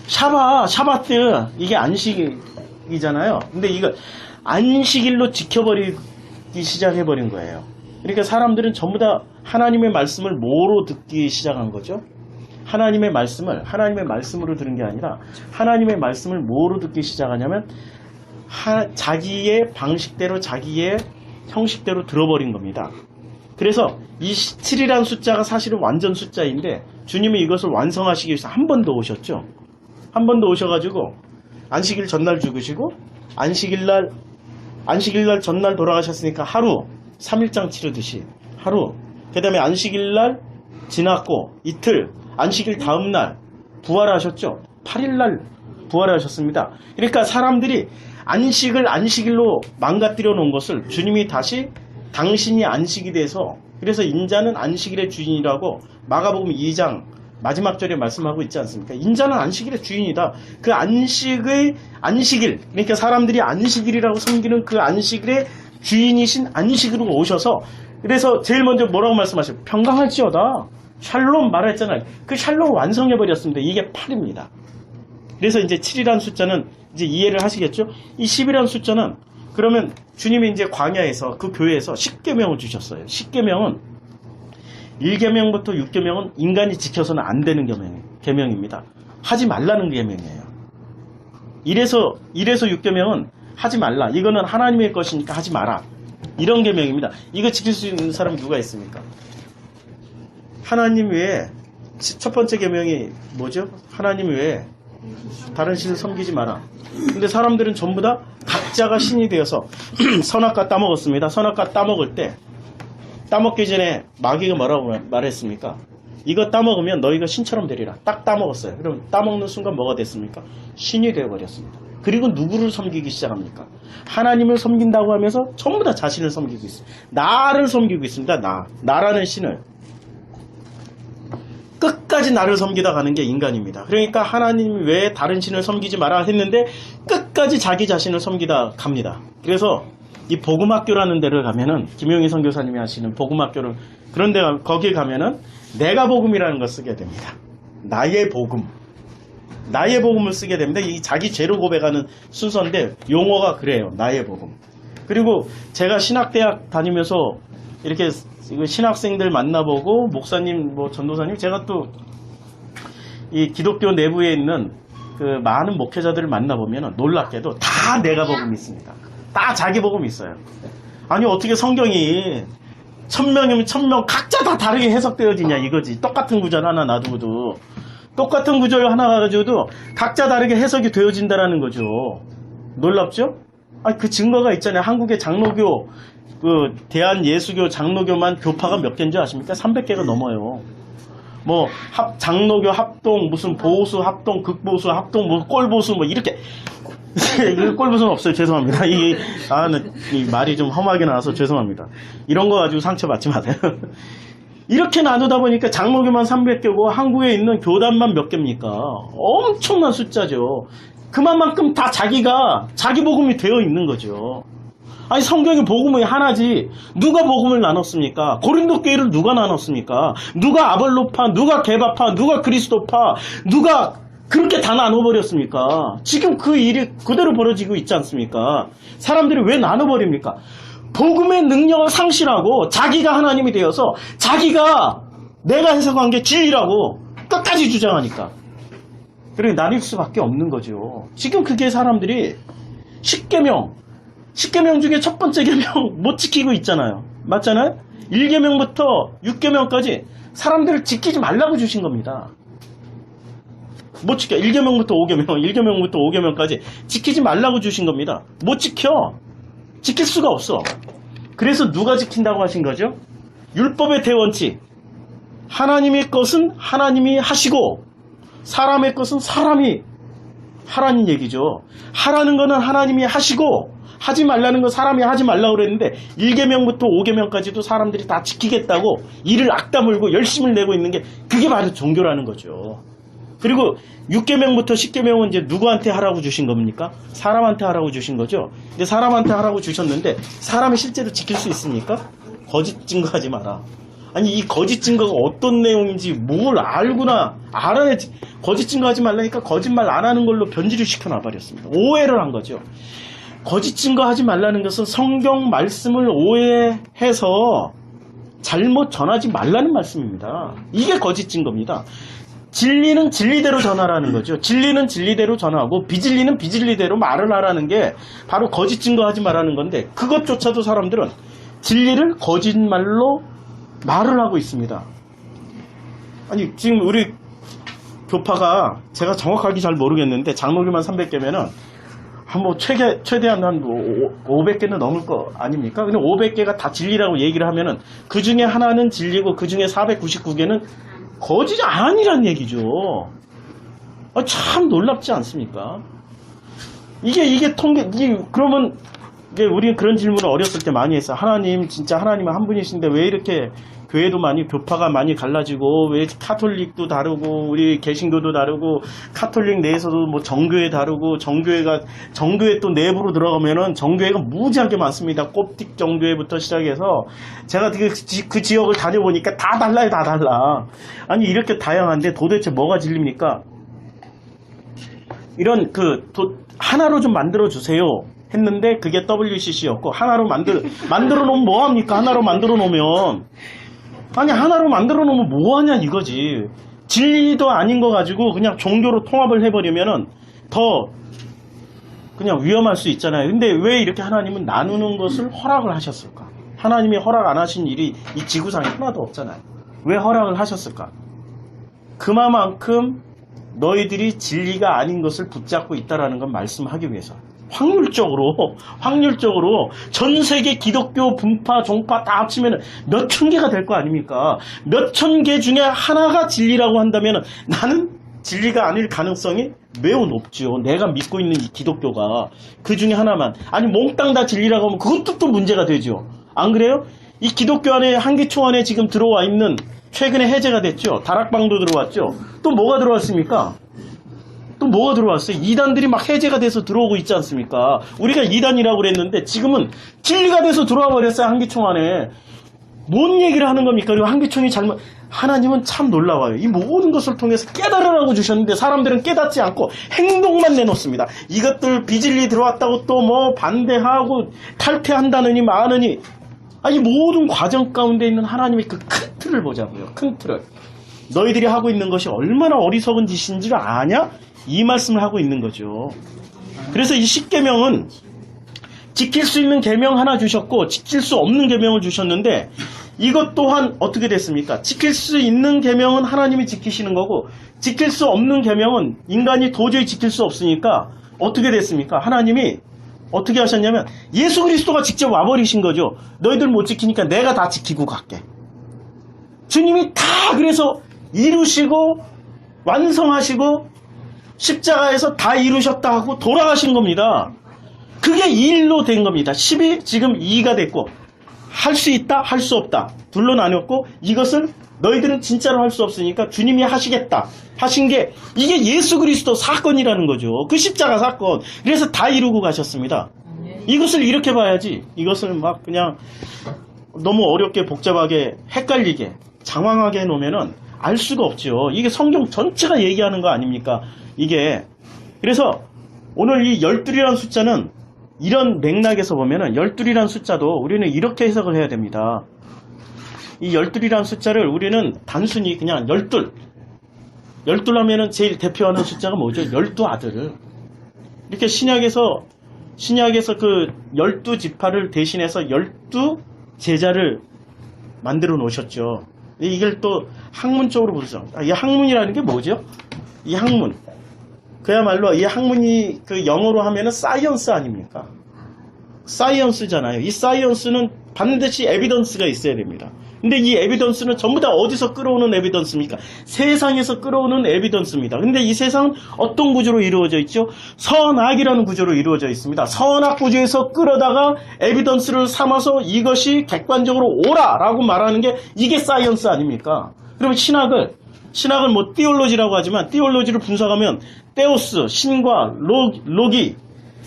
샤바트 이게 안식이잖아요. 근데 이거 안식일로 지켜버리기 시작해버린 거예요. 그러니까 사람들은 전부 다 하나님의 말씀을 뭐로 듣기 시작한 거죠? 하나님의 말씀으로 들은 게 아니라 하나님의 말씀을 뭐로 듣기 시작하냐면 자기의 방식대로 자기의 형식대로 들어버린 겁니다. 그래서 이 7이라는 숫자가 사실은 완전 숫자인데 주님이 이것을 완성하시기 위해서 한 번 더 오셨죠. 한 번 더 오셔가지고 안식일 전날 죽으시고 안식일날 전날 돌아가셨으니까 하루 3일장 치르듯이 하루, 그 다음에 안식일날 지났고 이틀, 안식일 다음날 부활하셨죠. 8일날 부활하셨습니다. 그러니까 사람들이 안식을 안식일로 망가뜨려 놓은 것을 주님이 다시 당신이 안식이 돼서, 그래서 인자는 안식일의 주인이라고 마가복음 2장 마지막 절에 말씀하고 있지 않습니까? 인자는 안식일의 주인이다. 그 안식일, 그러니까 사람들이 안식일이라고 섬기는 그 안식일의 주인이신 안식으로 오셔서, 그래서 제일 먼저 뭐라고 말씀하셔요? 평강할지어다. 샬롬 말했잖아요. 그 샬롬 완성해버렸습니다. 이게 8입니다. 그래서 이제 7이라는 숫자는 이제 이해를 하시겠죠? 이 10이라는 숫자는, 그러면 주님이 이제 광야에서 그 교회에서 10계명을 주셨어요. 10계명은 1계명부터 6계명은 인간이 지켜서는 안 되는 계명입니다. 하지 말라는 계명이에요. 이래서 6계명은 하지 말라. 이거는 하나님의 것이니까 하지 마라. 이런 계명입니다. 이거 지킬 수 있는 사람이 누가 있습니까? 하나님 외에 첫 번째 계명이 뭐죠? 하나님 외에 다른 신을 섬기지 마라. 근데 사람들은 전부 다 각자가 신이 되어서 선악과 따먹었습니다. 선악과 따먹을 때, 따먹기 전에 마귀가 뭐라고 말했습니까? 이거 따먹으면 너희가 신처럼 되리라. 딱 따먹었어요. 그럼 따먹는 순간 뭐가 됐습니까? 신이 되어버렸습니다. 그리고 누구를 섬기기 시작합니까? 하나님을 섬긴다고 하면서 전부 다 자신을 섬기고 있어요. 나를 섬기고 있습니다. 나라는 신을. 끝까지 나를 섬기다 가는 게 인간입니다. 그러니까 하나님 외에 다른 신을 섬기지 마라 했는데 끝까지 자기 자신을 섬기다 갑니다. 그래서 이 복음학교라는 데를 가면은, 김용희 선교사님이 하시는 복음학교를, 그런데 거기에 가면은 내가 복음이라는 걸 쓰게 됩니다. 나의 복음을 쓰게 됩니다. 이 자기 죄로 고백하는 순서인데 용어가 그래요. 나의 복음. 그리고 제가 신학대학 다니면서 이렇게 신학생들 만나보고 목사님, 전도사님, 제가 또 이 기독교 내부에 있는 그 많은 목회자들을 만나보면 놀랍게도 다 내가 복음이 있습니다. 다 자기 복음이 있어요. 아니 어떻게 성경이 1000명이면 1000명 각자 다 다르게 해석되어지냐 이거지. 똑같은 구절 하나 놔두고도, 똑같은 구절 하나 가지고도 각자 다르게 해석이 되어진다라는 거죠. 놀랍죠? 그 증거가 있잖아요. 한국의 장로교, 그 대한예수교 장로교만 교파가 몇 개인지 아십니까? 300개가 넘어요. 장로교 합동, 무슨 보수 합동, 극보수 합동, 꼴보수 이렇게. 꼴보수는 없어요. 죄송합니다. 이 말이 좀 험하게 나와서 죄송합니다. 이런 거 가지고 상처받지 마세요. 이렇게 나누다 보니까 장로교만 300개고 한국에 있는 교단만 몇 개입니까? 엄청난 숫자죠. 그만큼 다 자기 복음이 되어 있는 거죠. 아니 성경의 복음이 하나지 누가 복음을 나눴습니까? 고린도 교회를 누가 나눴습니까? 누가 아볼로파, 누가 게바파, 누가 그리스도파, 누가 그렇게 다 나눠버렸습니까? 지금 그 일이 그대로 벌어지고 있지 않습니까? 사람들이 왜 나눠버립니까? 복음의 능력을 상실하고 자기가 하나님이 되어서 자기가 내가 해석한 게 진리라고 끝까지 주장하니까. 그리고 나뉠 수밖에 없는 거죠. 지금 그게 사람들이 10계명 중에 첫 번째 계명 못 지키고 있잖아요. 맞잖아요? 1계명부터 6계명까지 사람들을 지키지 말라고 주신 겁니다. 못 지켜. 1계명부터 5계명까지 지키지 말라고 주신 겁니다. 못 지켜. 지킬 수가 없어. 그래서 누가 지킨다고 하신 거죠? 율법의 대원칙. 하나님의 것은 하나님이 하시고 사람의 것은 사람이 하라는 얘기죠. 하라는 거는 하나님이 하시고 하지 말라는 건 사람이 하지 말라고 그랬는데 1계명부터 5계명까지도 사람들이 다 지키겠다고 이를 악다물고 열심을 내고 있는 게 그게 바로 종교라는 거죠. 그리고 6계명부터 10계명은 이제 누구한테 하라고 주신 겁니까? 사람한테 하라고 주신 거죠. 근데 사람한테 하라고 주셨는데 사람이 실제로 지킬 수 있습니까? 거짓 증거하지 마라. 아니 이 거짓 증거가 어떤 내용인지 뭘 알아야지. 거짓 증거하지 말라니까 거짓말 안 하는 걸로 변질을 시켜놔 버렸습니다. 오해를 한 거죠. 거짓 증거하지 말라는 것은 성경 말씀을 오해해서 잘못 전하지 말라는 말씀입니다. 이게 거짓 증거입니다. 진리는 진리대로 전하라는 거죠. 진리는 진리대로 전하고 비진리는 비진리대로 말을 하라는 게 바로 거짓 증거하지 말라는 건데 그것조차도 사람들은 진리를 거짓말로 말을 하고 있습니다. 아니 지금 우리 교파가 제가 정확하게 잘 모르겠는데 장로교만 300개면은 뭐 최대한 한 500개는 넘을 거 아닙니까? 근데 500개가 다 진리라고 얘기를 하면은 그 중에 하나는 진리고 그 중에 499개는 거짓이 아니란 얘기죠. 참 놀랍지 않습니까? 이게 그러면 우리는 그런 질문을 어렸을 때 많이 했어요. 하나님, 진짜 하나님은 한 분이신데 왜 이렇게 교회도 많이, 교파가 많이 갈라지고, 왜 카톨릭도 다르고, 우리 개신교도 다르고, 카톨릭 내에서도 뭐 정교회 다르고, 정교회 또 내부로 들어가면은 정교회가 무지하게 많습니다. 꼽틱 정교회부터 시작해서, 제가 그 지역을 다녀보니까 다 달라요, 다 달라. 아니, 이렇게 다양한데 도대체 뭐가 진리입니까? 이런 하나로 좀 만들어주세요. 했는데 그게 WCC였고, 하나로 만들어 놓으면 뭐합니까? 하나로 만들어 놓으면. 아니, 하나로 만들어 놓으면 뭐하냐 이거지. 진리도 아닌 거 가지고 그냥 종교로 통합을 해버리면은 더 그냥 위험할 수 있잖아요. 근데 왜 이렇게 하나님은 나누는 것을 허락을 하셨을까? 하나님이 허락 안 하신 일이 이 지구상에 하나도 없잖아요. 왜 허락을 하셨을까? 그만큼 너희들이 진리가 아닌 것을 붙잡고 있다라는 건 말씀하기 위해서. 확률적으로 전 세계 기독교 분파, 종파 다 합치면 몇 천 개가 될 거 아닙니까? 몇 천 개 중에 하나가 진리라고 한다면 나는 진리가 아닐 가능성이 매우 높죠. 내가 믿고 있는 이 기독교가 그 중에 하나만. 아니, 몽땅 다 진리라고 하면 그것도 또 문제가 되죠. 안 그래요? 이 기독교 안에, 한기총 안에 지금 들어와 있는, 최근에 해제가 됐죠. 다락방도 들어왔죠. 또 뭐가 들어왔습니까? 또 뭐가 들어왔어요? 이단들이 막 해제가 돼서 들어오고 있지 않습니까? 우리가 이단이라고 그랬는데 지금은 진리가 돼서 들어와 버렸어요. 한기총 안에. 뭔 얘기를 하는 겁니까? 그리고 한기총이 하나님은 참 놀라워요. 이 모든 것을 통해서 깨달으라고 주셨는데 사람들은 깨닫지 않고 행동만 내놓습니다. 이것들 비진리 들어왔다고 또 뭐 반대하고 탈퇴한다느니 마느니. 아니, 모든 과정 가운데 있는 하나님의 그 큰 틀을 보자고요. 큰 틀을. 너희들이 하고 있는 것이 얼마나 어리석은 짓인지를 아냐? 이 말씀을 하고 있는 거죠. 그래서 이 10계명은 지킬 수 있는 계명 하나 주셨고 지킬 수 없는 계명을 주셨는데, 이것 또한 어떻게 됐습니까? 지킬 수 있는 계명은 하나님이 지키시는 거고 지킬 수 없는 계명은 인간이 도저히 지킬 수 없으니까 어떻게 됐습니까? 하나님이 어떻게 하셨냐면 예수 그리스도가 직접 와버리신 거죠. 너희들 못 지키니까 내가 다 지키고 갈게. 주님이 다 그래서 이루시고 완성하시고 십자가에서 다 이루셨다 하고 돌아가신 겁니다. 그게 1로 된 겁니다. 10이 지금 2가 됐고, 할 수 있다, 할 수 없다. 둘로 나눴고, 이것을 너희들은 진짜로 할 수 없으니까 주님이 하시겠다 하신 게 이게 예수 그리스도 사건이라는 거죠. 그 십자가 사건. 그래서 다 이루고 가셨습니다. 이것을 이렇게 봐야지. 이것을 막 그냥 너무 어렵게 복잡하게 헷갈리게 장황하게 해놓으면은 알 수가 없죠. 이게 성경 전체가 얘기하는 거 아닙니까? 이게. 그래서 오늘 이 12이라는 숫자는 이런 맥락에서 보면은 12이라는 숫자도 우리는 이렇게 해석을 해야 됩니다. 이 12이라는 숫자를 우리는 단순히 그냥 12 하면은 제일 대표하는 숫자가 뭐죠? 12아들. 이렇게 신약에서 그 12지파를 대신해서 12제자를 만들어 놓으셨죠. 이걸 또 학문적으로 보죠. 이 학문이라는 게 뭐죠? 이 학문. 그야말로 이 학문이 그 영어로 하면은 사이언스 아닙니까? 사이언스잖아요. 이 사이언스는 반드시 에비던스가 있어야 됩니다. 근데 이 에비던스는 전부 다 어디서 끌어오는 에비던스입니까? 세상에서 끌어오는 에비던스입니다. 근데 이 세상은 어떤 구조로 이루어져 있죠? 선악이라는 구조로 이루어져 있습니다. 선악 구조에서 끌어다가 에비던스를 삼아서 이것이 객관적으로 옳아라고 말하는 게 이게 사이언스 아닙니까? 그러면 신학을 뭐 띠올로지라고 하지만 띠올로지를 분석하면 테오스, 신과 로기,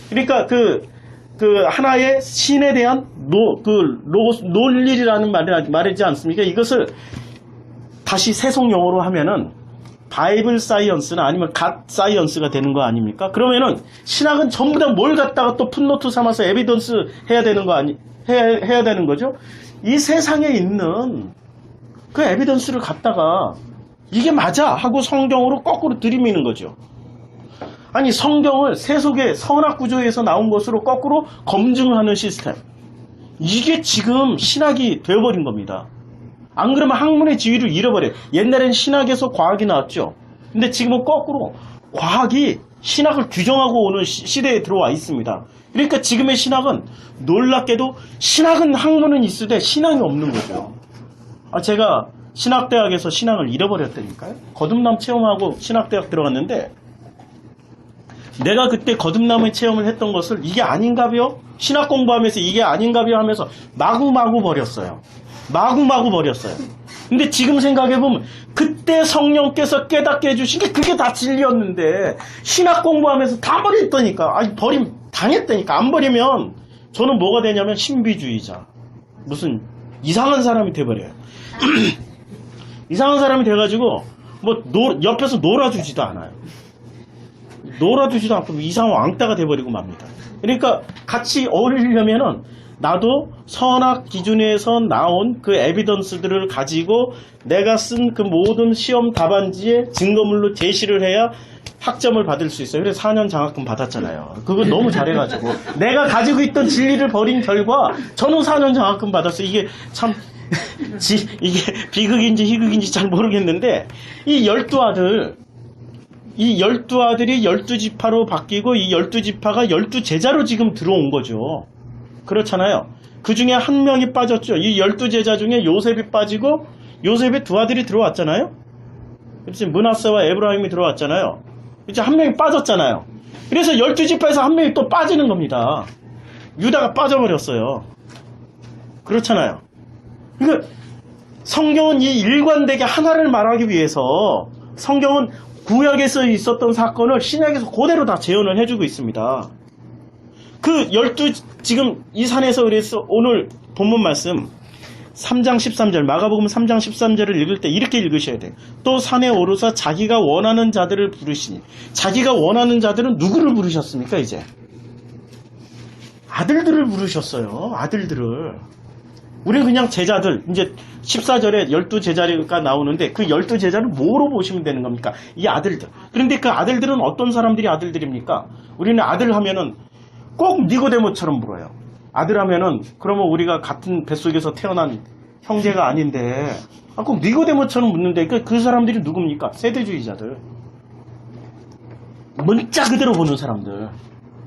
그러니까 그 하나의 신에 대한 논리라는 말이지 않습니까? 이것을 다시 세속 용어로 하면은 바이블 사이언스나 아니면 갓 사이언스가 되는 거 아닙니까? 그러면은 신학은 전부 다 뭘 갖다가 또 풋노트 삼아서 에비던스 해야 되는 해야 되는 거죠? 이 세상에 있는 그 에비던스를 갖다가 이게 맞아 하고 성경으로 거꾸로 들이미는 거죠. 아니, 성경을 세속의 선악 구조에서 나온 것으로 거꾸로 검증하는 시스템. 이게 지금 신학이 되어버린 겁니다. 안 그러면 학문의 지위를 잃어버려요. 옛날엔 신학에서 과학이 나왔죠. 근데 지금은 거꾸로 과학이 신학을 규정하고 오는 시대에 들어와 있습니다. 그러니까 지금의 신학은 놀랍게도 신학은 학문은 있으되 신앙이 없는 거죠. 제가 신학대학에서 신앙을 잃어버렸다니까요. 거듭남 체험하고 신학대학 들어갔는데 내가 그때 거듭남의 체험을 했던 것을 이게 아닌가벼? 신학 공부하면서 이게 아닌가벼 하면서 마구마구 버렸어요. 마구마구 버렸어요. 근데 지금 생각해보면 그때 성령께서 깨닫게 해주신 게 그게 다 진리였는데 신학 공부하면서 다 버렸다니까. 버림 당했다니까. 안 버리면 저는 뭐가 되냐면 신비주의자. 무슨 이상한 사람이 돼버려요. 이상한 사람이 돼가지고 옆에서 놀아주지도 않아요. 놀아주지도 않고 이상한 왕따가 돼버리고 맙니다. 그러니까 같이 어울리려면은 나도 선악 기준에서 나온 그 에비던스들을 가지고 내가 쓴 그 모든 시험 답안지에 증거물로 제시를 해야 학점을 받을 수 있어요. 그래서 4년 장학금 받았잖아요. 그거 너무 잘해가지고 내가 가지고 있던 진리를 버린 결과 저는 4년 장학금 받았어요. 이게 참 이게 비극인지 희극인지 잘 모르겠는데 이 12아들이 12지파로 바뀌고 이 12지파가 12제자로 지금 들어온 거죠. 그렇잖아요. 그 중에 한 명이 빠졌죠. 이 12제자 중에 요셉이 빠지고 요셉의 두 아들이 들어왔잖아요. 그렇지. 므낫세와 에브라임이 들어왔잖아요. 이제 한 명이 빠졌잖아요. 그래서 12지파에서 한 명이 또 빠지는 겁니다. 유다가 빠져버렸어요. 그렇잖아요. 그러니까 성경은 이 일관되게 하나를 말하기 위해서 성경은 구약에서 있었던 사건을 신약에서 그대로 다 재현을 해주고 있습니다. 지금 이 산에서 그래서 오늘 본문 말씀 3장 13절 마가복음 3장 13절을 읽을 때 이렇게 읽으셔야 돼요. 또 산에 오르사 자기가 원하는 자들을 부르시니 자기가 원하는 자들은 누구를 부르셨습니까? 이제 아들들을 부르셨어요. 아들들을. 우리는 그냥 제자들, 이제 14절에 12제자가 나오는데 그 12제자를 뭐로 보시면 되는 겁니까? 이 아들들. 그런데 그 아들들은 어떤 사람들이 아들들입니까? 우리는 아들 하면은 꼭 니고데모처럼 물어요. 아들 하면은 그러면 우리가 같은 뱃속에서 태어난 형제가 아닌데 꼭 니고데모처럼 묻는데 그 사람들이 누굽니까? 세대주의자들. 문자 그대로 보는 사람들.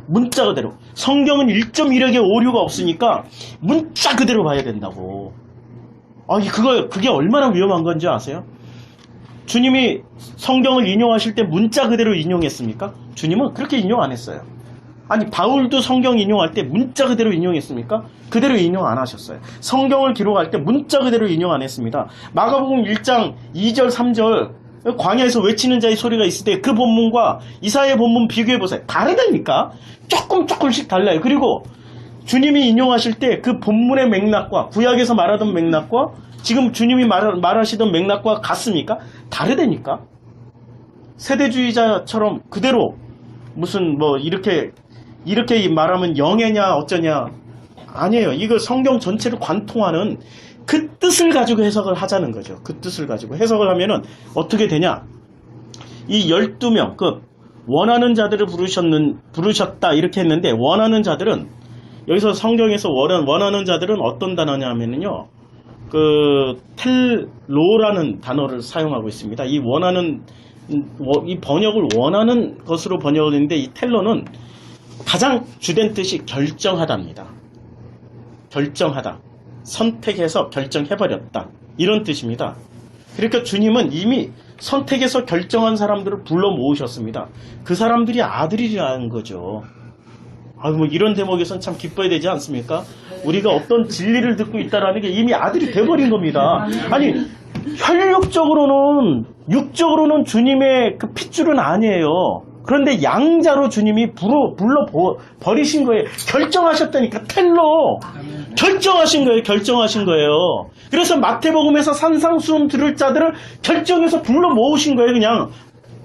문자 그대로. 성경은 1.1억의 오류가 없으니까 문자 그대로 봐야 된다고. 그게 얼마나 위험한 건지 아세요? 주님이 성경을 인용하실 때 문자 그대로 인용했습니까? 주님은 그렇게 인용 안 했어요. 바울도 성경 인용할 때 문자 그대로 인용했습니까? 그대로 인용 안 하셨어요. 성경을 기록할 때 문자 그대로 인용 안 했습니다. 마가복음 1장 2절 3절 광야에서 외치는 자의 소리가 있을 때 그 본문과 이사야의 본문 비교해보세요. 다르다니까? 조금씩 달라요. 그리고 주님이 인용하실 때 그 본문의 맥락과 구약에서 말하던 맥락과 지금 주님이 말하시던 맥락과 같습니까? 다르다니까? 세대주의자처럼 그대로 무슨 이렇게 말하면 영예냐 어쩌냐 아니에요. 이거 성경 전체를 관통하는 그 뜻을 가지고 해석을 하자는 거죠. 그 뜻을 가지고 해석을 하면은 어떻게 되냐? 이 12명 원하는 자들을 부르셨다 이렇게 했는데 원하는 자들은 여기서 성경에서 원하는 자들은 어떤 단어냐면요. 텔로라는 단어를 사용하고 있습니다. 이 번역을 원하는 것으로 번역을 했는데 이 텔로는 가장 주된 뜻이 결정하다입니다. 결정하다. 선택해서 결정해버렸다. 이런 뜻입니다. 그러니까 주님은 이미 선택해서 결정한 사람들을 불러 모으셨습니다. 그 사람들이 아들이라는 거죠. 이런 대목에선 참 기뻐야 되지 않습니까? 우리가 어떤 진리를 듣고 있다는 게 이미 아들이 돼버린 겁니다. 혈육적으로는 육적으로는 주님의 그 핏줄은 아니에요. 그런데 양자로 주님이 불러 버리신 거예요. 결정하셨다니까. 텔로 결정하신 거예요. 그래서 마태복음에서 산상수훈 들을 자들을 결정해서 불러 모으신 거예요. 그냥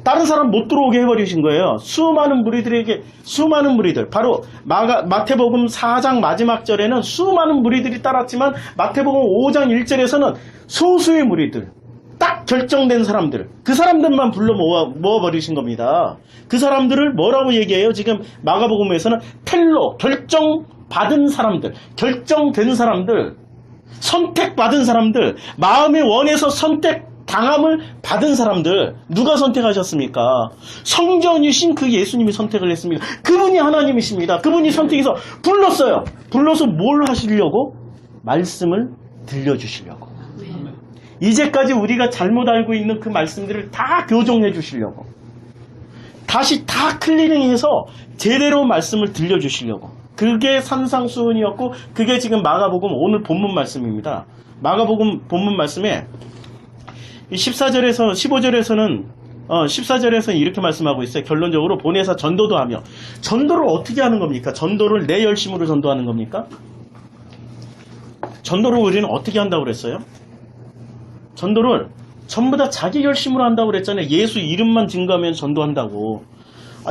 다른 사람 못 들어오게 해버리신 거예요. 수많은 무리들. 바로 마태복음 4장 마지막 절에는 수많은 무리들이 따랐지만 마태복음 5장 1절에서는 소수의 무리들, 딱 결정된 사람들, 그 사람들만 불러 모아버리신 겁니다. 그 사람들을 뭐라고 얘기해요? 지금 마가복음에서는 텔로, 결정받은 사람들, 결정된 사람들. 선택받은 사람들, 마음의 원에서 선택당함을 받은 사람들, 누가 선택하셨습니까? 성전이신 그 예수님이 선택을 했습니다. 그분이 하나님이십니다. 그분이 선택해서 불렀어요. 불러서 뭘 하시려고? 말씀을 들려주시려고. 이제까지 우리가 잘못 알고 있는 그 말씀들을 다 교정해 주시려고. 다시 다 클리닝해서 제대로 말씀을 들려주시려고. 그게 산상수훈이었고, 그게 지금 마가복음 오늘 본문 말씀입니다. 마가복음 본문 말씀에 14절에서 15절에서는 14절에서 이렇게 말씀하고 있어요. 결론적으로 보내사 전도도 하며. 전도를 어떻게 하는 겁니까? 전도를 내 열심으로 전도하는 겁니까? 전도를 우리는 어떻게 한다고 그랬어요? 전도를 전부 다 자기 열심으로 한다고 그랬잖아요. 예수 이름만 증거하면 전도한다고.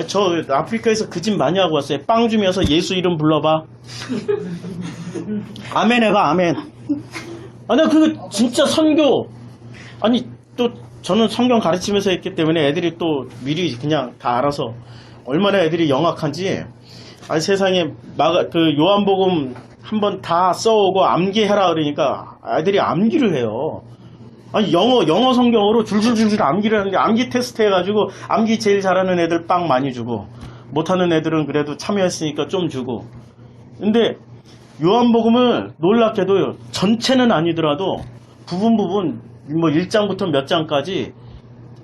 저 아프리카에서 그 집 많이 하고 왔어요. 빵 주면서 예수 이름 불러봐. 아멘 해봐, 아멘. 아니, 그거 진짜 선교. 아니, 또 저는 성경 가르치면서 했기 때문에 애들이 또 미리 그냥 다 알아서 얼마나 애들이 영악한지. 아니, 세상에 요한복음 한번 다 써오고 암기해라 그러니까 애들이 암기를 해요. 아니, 영어 성경으로 줄줄줄줄 암기를 하는데, 암기 테스트 해가지고 암기 제일 잘하는 애들 빵 많이 주고, 못하는 애들은 그래도 참여했으니까 좀 주고. 근데 요한복음을 놀랍게도 전체는 아니더라도 부분 뭐 1장부터 몇 장까지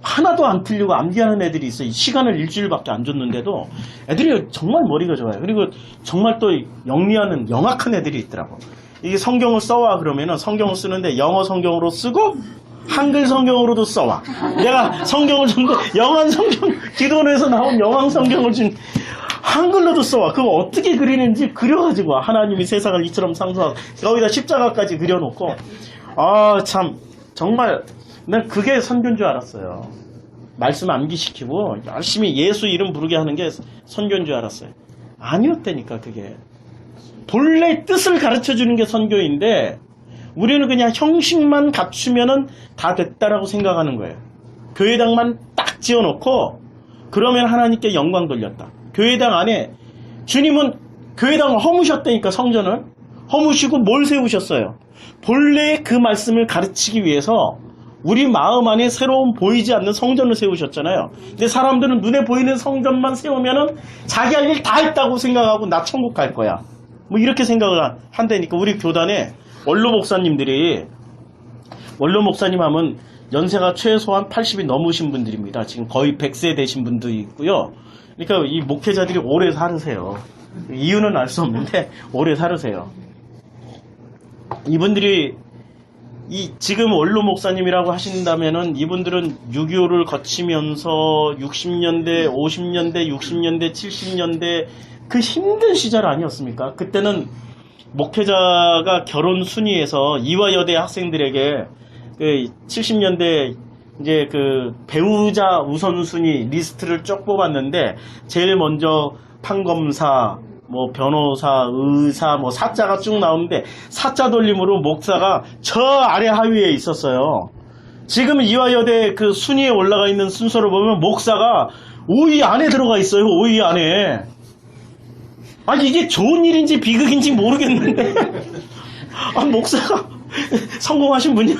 하나도 안 틀리고 암기하는 애들이 있어요. 시간을 일주일밖에 안 줬는데도 애들이 정말 머리가 좋아요. 그리고 정말 또 영리하는 영악한 애들이 있더라고. 이게 성경을 써와 그러면은 성경을 쓰는데 영어 성경으로 쓰고 한글 성경으로도 써와. 내가 성경을 좀 영한 성경, 기도원에서 나온 영한 성경을 좀 한글로도 써와. 그거 어떻게 그리는지 그려가지고 하나님이 세상을 이처럼 창조하고 거기다 십자가까지 그려놓고. 참 정말 난 그게 선교인 줄 알았어요. 말씀 암기시키고 열심히 예수 이름 부르게 하는 게 선교인 줄 알았어요. 아니었다니까. 그게 본래 뜻을 가르쳐주는 게 선교인데 우리는 그냥 형식만 갖추면은 다 됐다라고 생각하는 거예요. 교회당만 딱 지어놓고 그러면 하나님께 영광 돌렸다. 교회당 안에 주님은 교회당을 허무셨다니까. 성전을 허무시고 뭘 세우셨어요? 본래 그 말씀을 가르치기 위해서 우리 마음 안에 새로운 보이지 않는 성전을 세우셨잖아요. 근데 사람들은 눈에 보이는 성전만 세우면은 자기 할 일 다 했다고 생각하고 나 천국 갈 거야. 뭐 이렇게 생각을 한다니까. 우리 교단에 원로 목사님들이, 원로 목사님 하면 연세가 최소한 80이 넘으신 분들입니다. 지금 거의 100세 되신 분도 있고요. 그러니까 이 목회자들이 오래 살으세요. 이유는 알 수 없는데 오래 살으세요. 이분들이 지금 원로 목사님이라고 하신다면은 이분들은 6.25를 거치면서 60년대, 50년대, 60년대, 70년대 그 힘든 시절 아니었습니까? 그때는 목회자가 결혼 순위에서 이화여대 학생들에게 그 70년대 이제 그 배우자 우선순위 리스트를 쭉 뽑았는데 제일 먼저 판검사, 뭐 변호사, 의사, 뭐 사자가 쭉 나오는데 사자 돌림으로 목사가 저 아래 하위에 있었어요. 지금 이화여대 그 순위에 올라가 있는 순서를 보면 목사가 5위 안에 들어가 있어요. 5위 안에. 아니 이게 좋은 일인지 비극인지 모르겠는데 목사가 성공하신 분이야.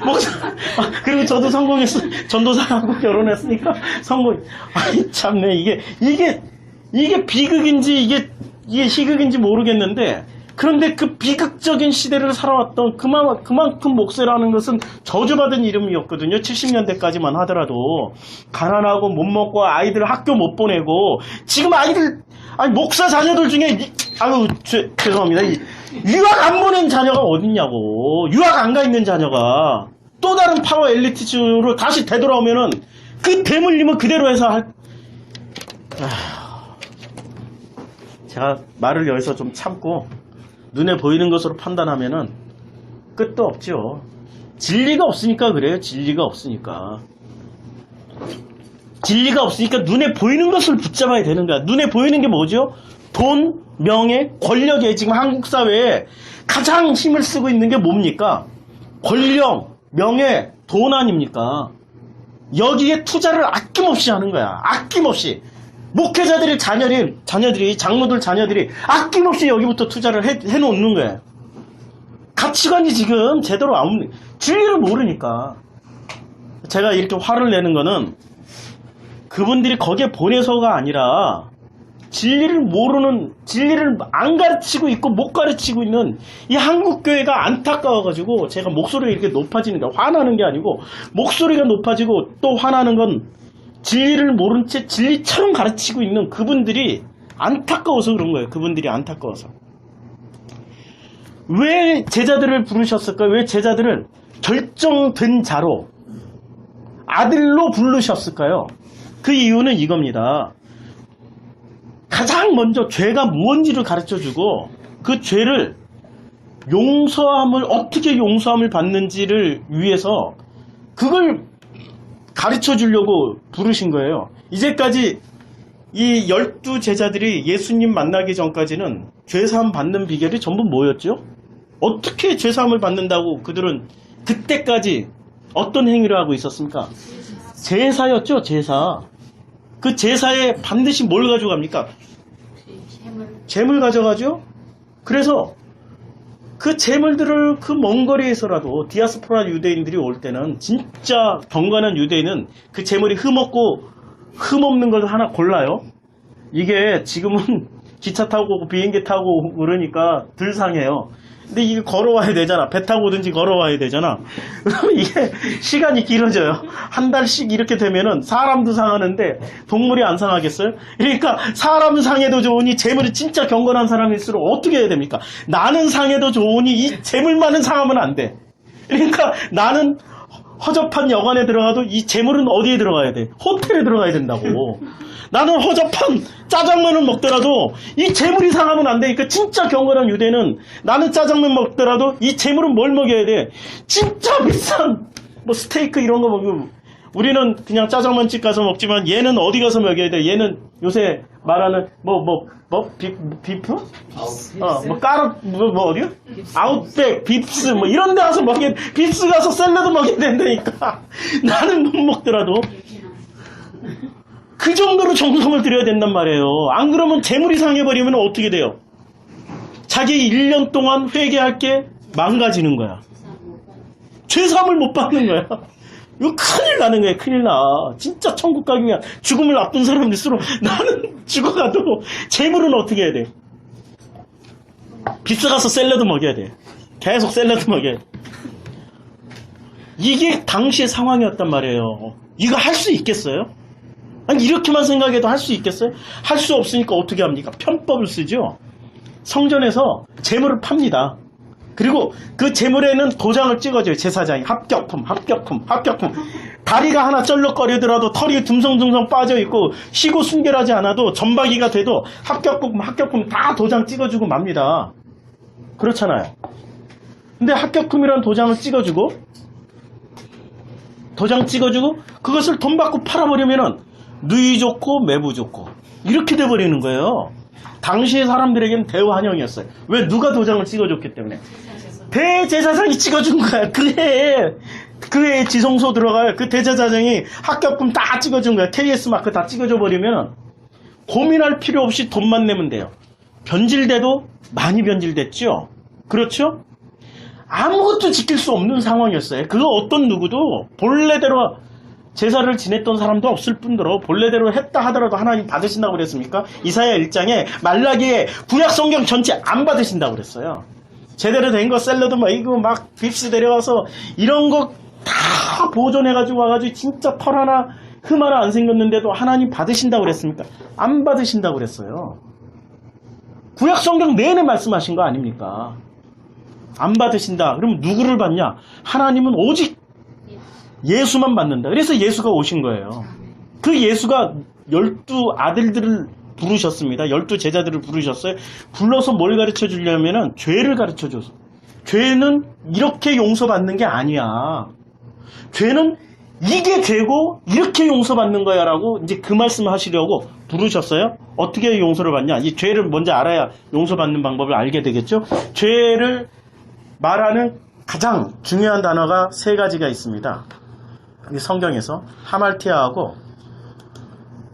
목사. 그리고 저도 성공했어. 전도사하고 결혼했으니까 성공. 아니 참네. 이게 비극인지 이게 희극인지 모르겠는데, 그런데 그 비극적인 시대를 살아왔던 그만큼 목사라는 것은 저주받은 이름이었거든요. 70년대까지만 하더라도. 가난하고 못 먹고 아이들 학교 못 보내고, 지금 목사 자녀들 중에, 죄송합니다. 유학 안 보낸 자녀가 어딨냐고. 유학 안 가 있는 자녀가. 또 다른 파워 엘리티즈로 다시 되돌아오면은 그 대물림을 그대로 해서 제가 말을 여기서 좀 참고 눈에 보이는 것으로 판단하면은 끝도 없죠. 진리가 없으니까 그래요. 진리가 없으니까 눈에 보이는 것을 붙잡아야 되는 거야. 눈에 보이는 게 뭐죠? 돈, 명예, 권력에 지금 한국 사회에 가장 힘을 쓰고 있는 게 뭡니까? 권력, 명예, 돈 아닙니까? 여기에 투자를 아낌없이 하는 거야. 아낌없이. 목회자들의 자녀들이, 장로들 자녀들이 아낌없이 여기부터 투자를 해놓는 거예요. 가치관이 지금 제대로 안, 진리를 모르니까. 제가 이렇게 화를 내는 거는 그분들이 거기에 보내서가 아니라 진리를 모르는, 진리를 안 가르치고 있고 못 가르치고 있는 이 한국교회가 안타까워가지고 제가 목소리가 이렇게 높아지는 게, 화나는 게 아니고 목소리가 높아지고 또 화나는 건 진리를 모른 채 진리처럼 가르치고 있는 그분들이 안타까워서 그런 거예요. 그분들이 안타까워서. 왜 제자들을 부르셨을까요? 왜 제자들을 결정된 자로, 아들로 부르셨을까요? 그 이유는 이겁니다. 가장 먼저 죄가 무엇인지를 가르쳐주고 그 죄를 용서함을, 어떻게 용서함을 받는지를 위해서 그걸 가르쳐주려고 부르신 거예요. 이제까지 이 12제자들이 예수님 만나기 전까지는 죄사함 받는 비결이 전부 뭐였죠? 어떻게 죄사함을 받는다고 그들은 그때까지 어떤 행위를 하고 있었습니까? 제사였죠, 제사. 그 제사에 반드시 뭘 가져갑니까? 재물 가져가죠? 그래서 그 재물들을 그 먼 거리에서라도 디아스포라 유대인들이 올 때는, 진짜 경건한 유대인은 그 재물이 흠없고 흠없는 걸 하나 골라요. 이게 지금은 기차 타고 비행기 타고 그러니까 덜 상해요. 근데 이게 걸어와야 되잖아. 배 타고 오든지 걸어와야 되잖아. 이게 시간이 길어져요. 한 달씩 이렇게 되면은 사람도 상하는데 동물이 안 상하겠어요? 그러니까 사람 상해도 좋으니 재물이 진짜 경건한 사람일수록 어떻게 해야 됩니까? 나는 상해도 좋으니 이 재물만은 상하면 안 돼. 그러니까 나는 허접한 여관에 들어가도 이 재물은 어디에 들어가야 돼? 호텔에 들어가야 된다고. 나는 허접한 짜장면을 먹더라도 이 재물이 상하면 안 되니까, 진짜 경건한 유대는 나는 짜장면 먹더라도 이 재물은 뭘 먹여야 돼? 진짜 비싼 뭐 스테이크 이런 거 먹으면, 우리는 그냥 짜장면집 가서 먹지만 얘는 어디 가서 먹여야 돼? 얘는 요새 말하는 비프? 까르 어디요? 아웃백, 빕스 뭐 이런 데 가서 먹여야 돼. 빕스 가서 샐러드 먹여야 된다니까. 나는 못 먹더라도 그 정도로 정성을 들여야 된단 말이에요. 안 그러면 재물이 상해버리면 어떻게 돼요? 자기 1년 동안 회개할 게 망가지는 거야. 죄사함을 못 받는 거야. 이거 큰일 나는 거야. 큰일 나. 진짜 천국 가기 위한 죽음을 앞둔 사람일수록 나는 죽어가도 재물은 어떻게 해야 돼? 빚스 가서 샐러드 먹여야 돼. 계속 샐러드 먹여야 돼. 이게 당시의 상황이었단 말이에요. 이거 할 수 있겠어요? 아니, 이렇게만 생각해도 할 수 있겠어요? 할 수 없으니까 어떻게 합니까? 편법을 쓰죠. 성전에서 재물을 팝니다. 그리고 그 재물에는 도장을 찍어줘요. 제사장이. 합격품. 다리가 하나 쩔럭거리더라도 털이 듬성듬성 빠져있고 쉬고 순결하지 않아도 점박이가 돼도 합격품 다 도장 찍어주고 맙니다. 그렇잖아요. 근데 합격품이라는 도장을 찍어주고, 그것을 돈 받고 팔아버리면은 누이 좋고 매부 좋고 이렇게 돼버리는 거예요. 당시의 사람들에게는 대환영이었어요. 왜? 누가 도장을 찍어줬기 때문에. 대제사장이 찍어준 거야. 그 해에 지성소 들어가요. 그 대제사장이 합격금 다 찍어준 거야. KS 마크 다 찍어줘 버리면 고민할 필요 없이 돈만 내면 돼요. 변질돼도 많이 변질됐죠. 그렇죠? 아무것도 지킬 수 없는 상황이었어요. 그거 어떤 누구도 본래대로 제사를 지냈던 사람도 없을 뿐더러 본래대로 했다 하더라도 하나님 받으신다고 그랬습니까? 이사야 1장에 말라기에 구약 성경 전체 안 받으신다고 그랬어요. 제대로 된 거 샐러드 이거 막 빕스 데려와서 이런 거 다 보존해가지고 와가지고 진짜 털 하나 흠 하나 안 생겼는데도 하나님 받으신다고 그랬습니까? 안 받으신다고 그랬어요. 구약 성경 내내 말씀하신 거 아닙니까? 안 받으신다. 그럼 누구를 받냐? 하나님은 오직 예수만 받는다. 그래서 예수가 오신 거예요. 그 예수가 12아들들을 부르셨습니다. 12제자들을 부르셨어요. 불러서 뭘 가르쳐 주려면은 죄를 가르쳐 줘서. 죄는 이렇게 용서받는 게 아니야. 죄는 이게 죄고 이렇게 용서받는 거야 라고 이제 그 말씀을 하시려고 부르셨어요. 어떻게 용서를 받냐? 이 죄를 먼저 알아야 용서받는 방법을 알게 되겠죠. 죄를 말하는 가장 중요한 단어가 3가지가 있습니다. 성경에서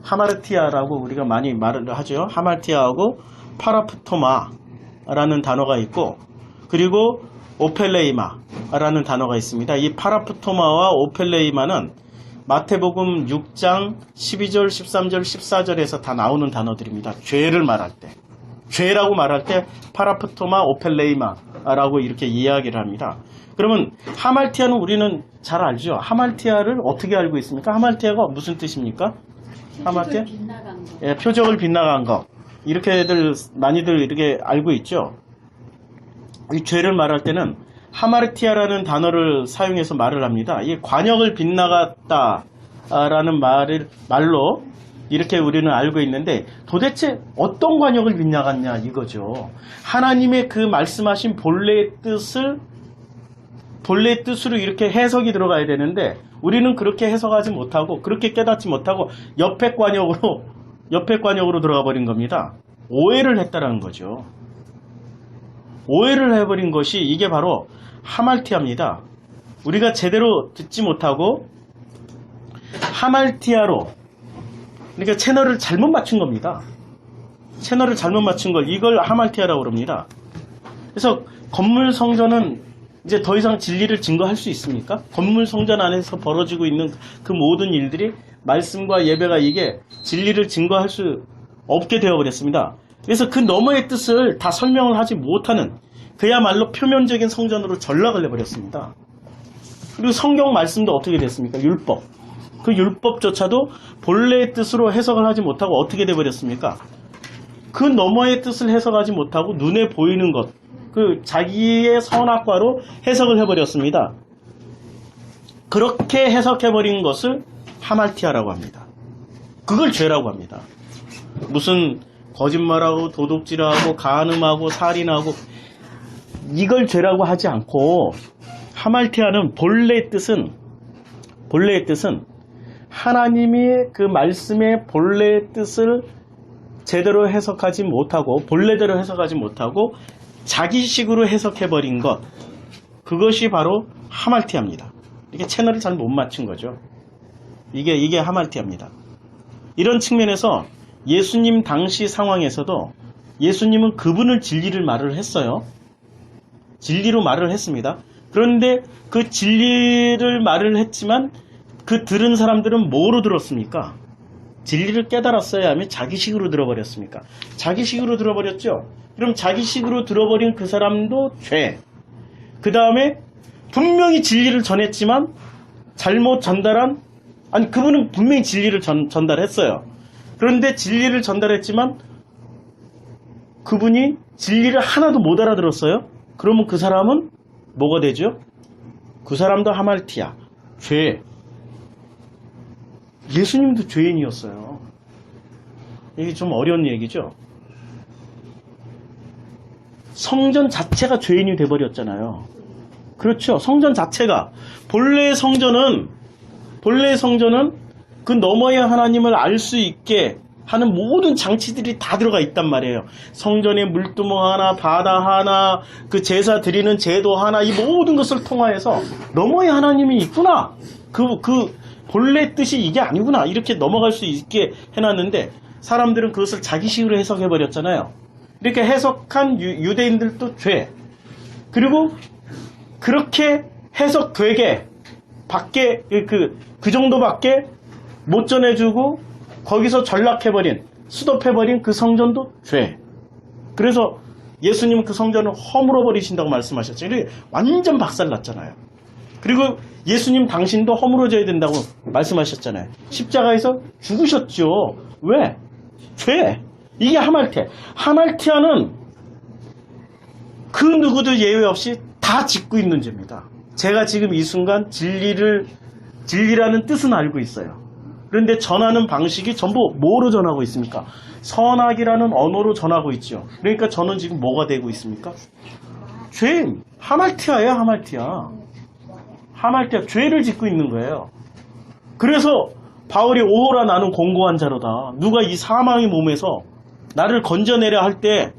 하마르티아라고 우리가 많이 말을 하죠. 하말티아하고 파라프토마라는 단어가 있고, 그리고 오펠레이마라는 단어가 있습니다. 이 파라프토마와 오펠레이마는 마태복음 6장 12절, 13절, 14절에서 다 나오는 단어들입니다. 죄를 말할 때. 죄라고 말할 때 파라프토마, 오펠레이마라고 이렇게 이야기를 합니다. 그러면 하말티아는 우리는 잘 알죠. 하말티아를 어떻게 알고 있습니까? 하말티아가 무슨 뜻입니까? 하말티아? 예, 표적을 빗나간 거. 이렇게들 많이들 이렇게 알고 있죠. 이 죄를 말할 때는 하마르티아라는 단어를 사용해서 말을 합니다. 이 관역을 빗나갔다라는 말로 이렇게 우리는 알고 있는데 도대체 어떤 관역을 빗나갔냐 이거죠. 하나님의 그 말씀하신 본래의 뜻으로 이렇게 해석이 들어가야 되는데 우리는 그렇게 해석하지 못하고 그렇게 깨닫지 못하고 옆에 관역으로 들어가 버린 겁니다. 오해를 했다라는 거죠. 오해를 해버린 것이 이게 바로 하말티아입니다. 우리가 제대로 듣지 못하고 하말티아로 그러니까 채널을 잘못 맞춘 겁니다. 채널을 잘못 맞춘 걸 이걸 하말티아라고 그럽니다. 그래서 건물 성전은 이제 더 이상 진리를 증거할 수 있습니까? 건물 성전 안에서 벌어지고 있는 그 모든 일들이 말씀과 예배가 이게 진리를 증거할 수 없게 되어버렸습니다. 그래서 그 너머의 뜻을 다 설명을 하지 못하는 그야말로 표면적인 성전으로 전락을 해버렸습니다. 그리고 성경 말씀도 어떻게 됐습니까? 율법. 그 율법조차도 본래의 뜻으로 해석을 하지 못하고 어떻게 돼버렸습니까? 그 너머의 뜻을 해석하지 못하고 눈에 보이는 것, 그 자기의 선악과로 해석을 해버렸습니다. 그렇게 해석해버린 것을 하말티아라고 합니다. 그걸 죄라고 합니다. 무슨 거짓말하고 도둑질하고 간음하고 살인하고 이걸 죄라고 하지 않고 하말티아는 본래의 뜻은 하나님이 그 말씀의 본래의 뜻을 제대로 해석하지 못하고 본래대로 해석하지 못하고 자기식으로 해석해버린 것 그것이 바로 하말티아입니다. 이게 채널을 잘 못 맞춘 거죠. 이게 하말티아입니다. 이런 측면에서 예수님 당시 상황에서도 예수님은 그분을 진리를 말을 했어요. 진리로 말을 했습니다. 그런데 그 진리를 말을 했지만 그 들은 사람들은 뭐로 들었습니까? 진리를 깨달았어야 하면 자기식으로 들어버렸습니까? 자기식으로 들어버렸죠. 그럼 자기식으로 들어버린 그 사람도 죄. 그 다음에 분명히 진리를 전했지만 잘못 전달한 그분은 분명히 진리를 전달했어요. 그런데 진리를 전달했지만 그분이 진리를 하나도 못 알아들었어요. 그러면 그 사람은 뭐가 되죠? 그 사람도 하말티아, 죄. 예수님도 죄인이었어요. 이게 좀 어려운 얘기죠. 성전 자체가 죄인이 돼버렸잖아요. 그렇죠. 성전 자체가 본래의 성전은 그 너머의 하나님을 알 수 있게 하는 모든 장치들이 다 들어가 있단 말이에요. 성전에 물두멍 하나, 바다 하나, 그 제사 드리는 제도 하나, 이 모든 것을 통하여서 너머의 하나님이 있구나. 그 본래 뜻이 이게 아니구나. 이렇게 넘어갈 수 있게 해놨는데 사람들은 그것을 자기식으로 해석해버렸잖아요. 이렇게 해석한 유대인들도 죄. 그리고 그렇게 해석되게 밖에 그 정도밖에 못 전해주고 거기서 전락해버린 수dob해버린 그 성전도 죄. 그래서 예수님은 그 성전을 허물어 버리신다고 말씀하셨죠. 완전 박살났잖아요. 그리고 예수님 당신도 허물어져야 된다고 말씀하셨잖아요. 십자가에서 죽으셨죠. 왜? 죄. 이게 하말티아. 하말티아는 그 누구도 예외 없이 다 짓고 있는 죄입니다. 제가 지금 이 순간 진리라는 뜻은 알고 있어요. 그런데 전하는 방식이 전부 뭐로 전하고 있습니까? 선악이라는 언어로 전하고 있죠. 그러니까 저는 지금 뭐가 되고 있습니까? 죄. 하말티아예요, 하말티아. 하말티아. 죄를 짓고 있는 거예요. 그래서 바울이 오호라 나는 공고한 자로다. 누가 이 사망의 몸에서 나를 건져내려 할 때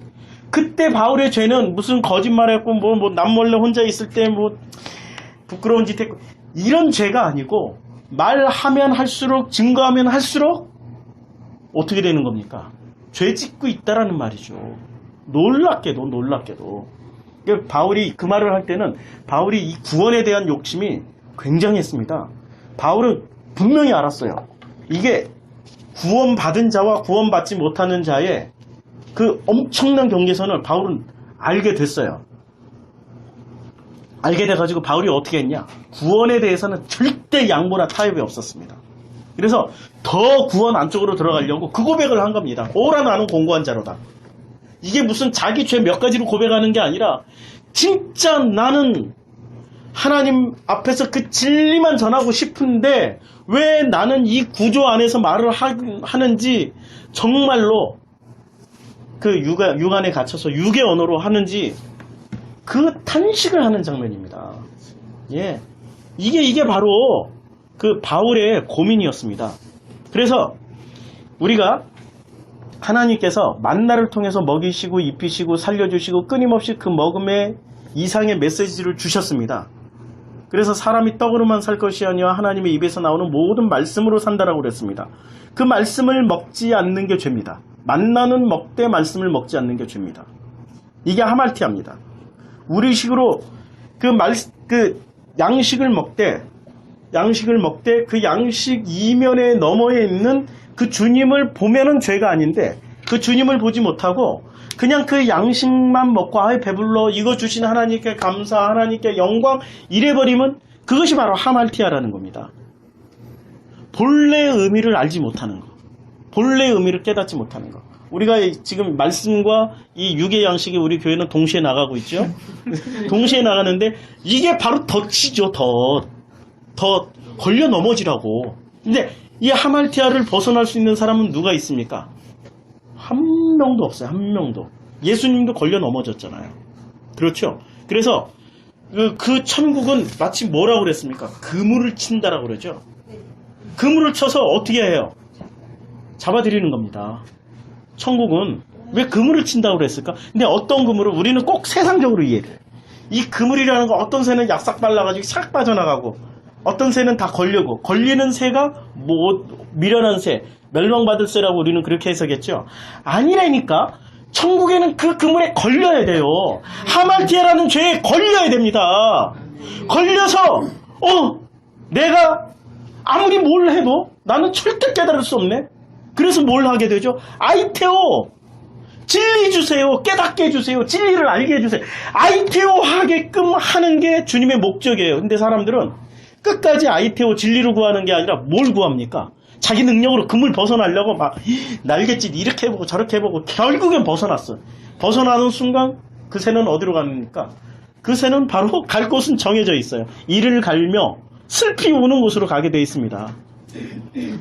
그때 바울의 죄는 무슨 거짓말했고 뭐 남몰래 혼자 있을 때 뭐 부끄러운 짓 했고 이런 죄가 아니고 말하면 할수록 증거하면 할수록 어떻게 되는 겁니까? 죄 짓고 있다라는 말이죠. 놀랍게도. 바울이 그 말을 할 때는 바울이 이 구원에 대한 욕심이 굉장했습니다. 바울은 분명히 알았어요. 이게 구원받은 자와 구원받지 못하는 자의 그 엄청난 경계선을 바울은 알게 됐어요. 알게 돼가지고 바울이 어떻게 했냐? 구원에 대해서는 절대 양보나 타협이 없었습니다. 그래서 더 구원 안쪽으로 들어가려고 그 고백을 한 겁니다. 오라 나는 공고한 자로다. 이게 무슨 자기 죄 몇 가지로 고백하는 게 아니라 진짜 나는 하나님 앞에서 그 진리만 전하고 싶은데 왜 나는 이 구조 안에서 말을 하는지 정말로 그 육안에 갇혀서 육의 언어로 하는지 그 탄식을 하는 장면입니다. 예. 이게 바로 그 바울의 고민이었습니다. 그래서 우리가 하나님께서 만나를 통해서 먹이시고 입히시고 살려주시고 끊임없이 그 먹음의 이상의 메시지를 주셨습니다. 그래서 사람이 떡으로만 살 것이 아니라 하나님의 입에서 나오는 모든 말씀으로 산다라고 그랬습니다. 그 말씀을 먹지 않는 게 죄입니다. 만나는 먹되 말씀을 먹지 않는 게 죄입니다. 이게 하말티아입니다. 우리식으로 그 양식을 먹되 그 양식 이면에 너머에 있는 그 주님을 보면은 죄가 아닌데 그 주님을 보지 못하고 그냥 그 양식만 먹고 아이 배불러 이거 주신 하나님께 감사 하나님께 영광 이래버리면 그것이 바로 하말티아라는 겁니다. 본래의 의미를 알지 못하는 거. 본래의 의미를 깨닫지 못하는 거. 우리가 지금 말씀과 이 육의 양식이 우리 교회는 동시에 나가고 있죠. 동시에 나가는데 이게 바로 덫이죠. 덫 걸려 넘어지라고. 근데 이 하말티아를 벗어날 수 있는 사람은 누가 있습니까? 한 명도 없어요. 한 명도. 예수님도 걸려 넘어졌잖아요. 그렇죠. 그래서 그 천국은 마치 뭐라고 그랬습니까? 그물을 친다라고 그러죠. 그물을 쳐서 어떻게 해요? 잡아들이는 겁니다. 천국은 왜 그물을 친다고 그랬을까? 근데 어떤 그물을 우리는 꼭 세상적으로 이해를 해요. 이 그물이라는 거 어떤 새는 약삭 발라가지고 싹 빠져나가고 어떤 새는 다 걸리고 걸리는 새가 미련한 새, 멸망받을 새라고 우리는 그렇게 해석했죠. 아니라니까 천국에는 그 그물에 걸려야 돼요. 하말티아라는 죄에 걸려야 됩니다. 걸려서 내가 아무리 뭘 해도 나는 절대 깨달을 수 없네. 그래서 뭘 하게 되죠? 아이테오 진리 주세요. 깨닫게 해주세요. 진리를 알게 해주세요. 아이테오 하게끔 하는 게 주님의 목적이에요. 근데 사람들은 끝까지 아이테오 진리를 구하는 게 아니라 뭘 구합니까? 자기 능력으로 그물 벗어나려고 막 날갯짓 이렇게 해보고 저렇게 해보고 결국엔 벗어났어. 벗어나는 순간 그 새는 어디로 갑니까? 그 새는 바로 갈 곳은 정해져 있어요. 이를 갈며 슬피 우는 곳으로 가게 돼 있습니다.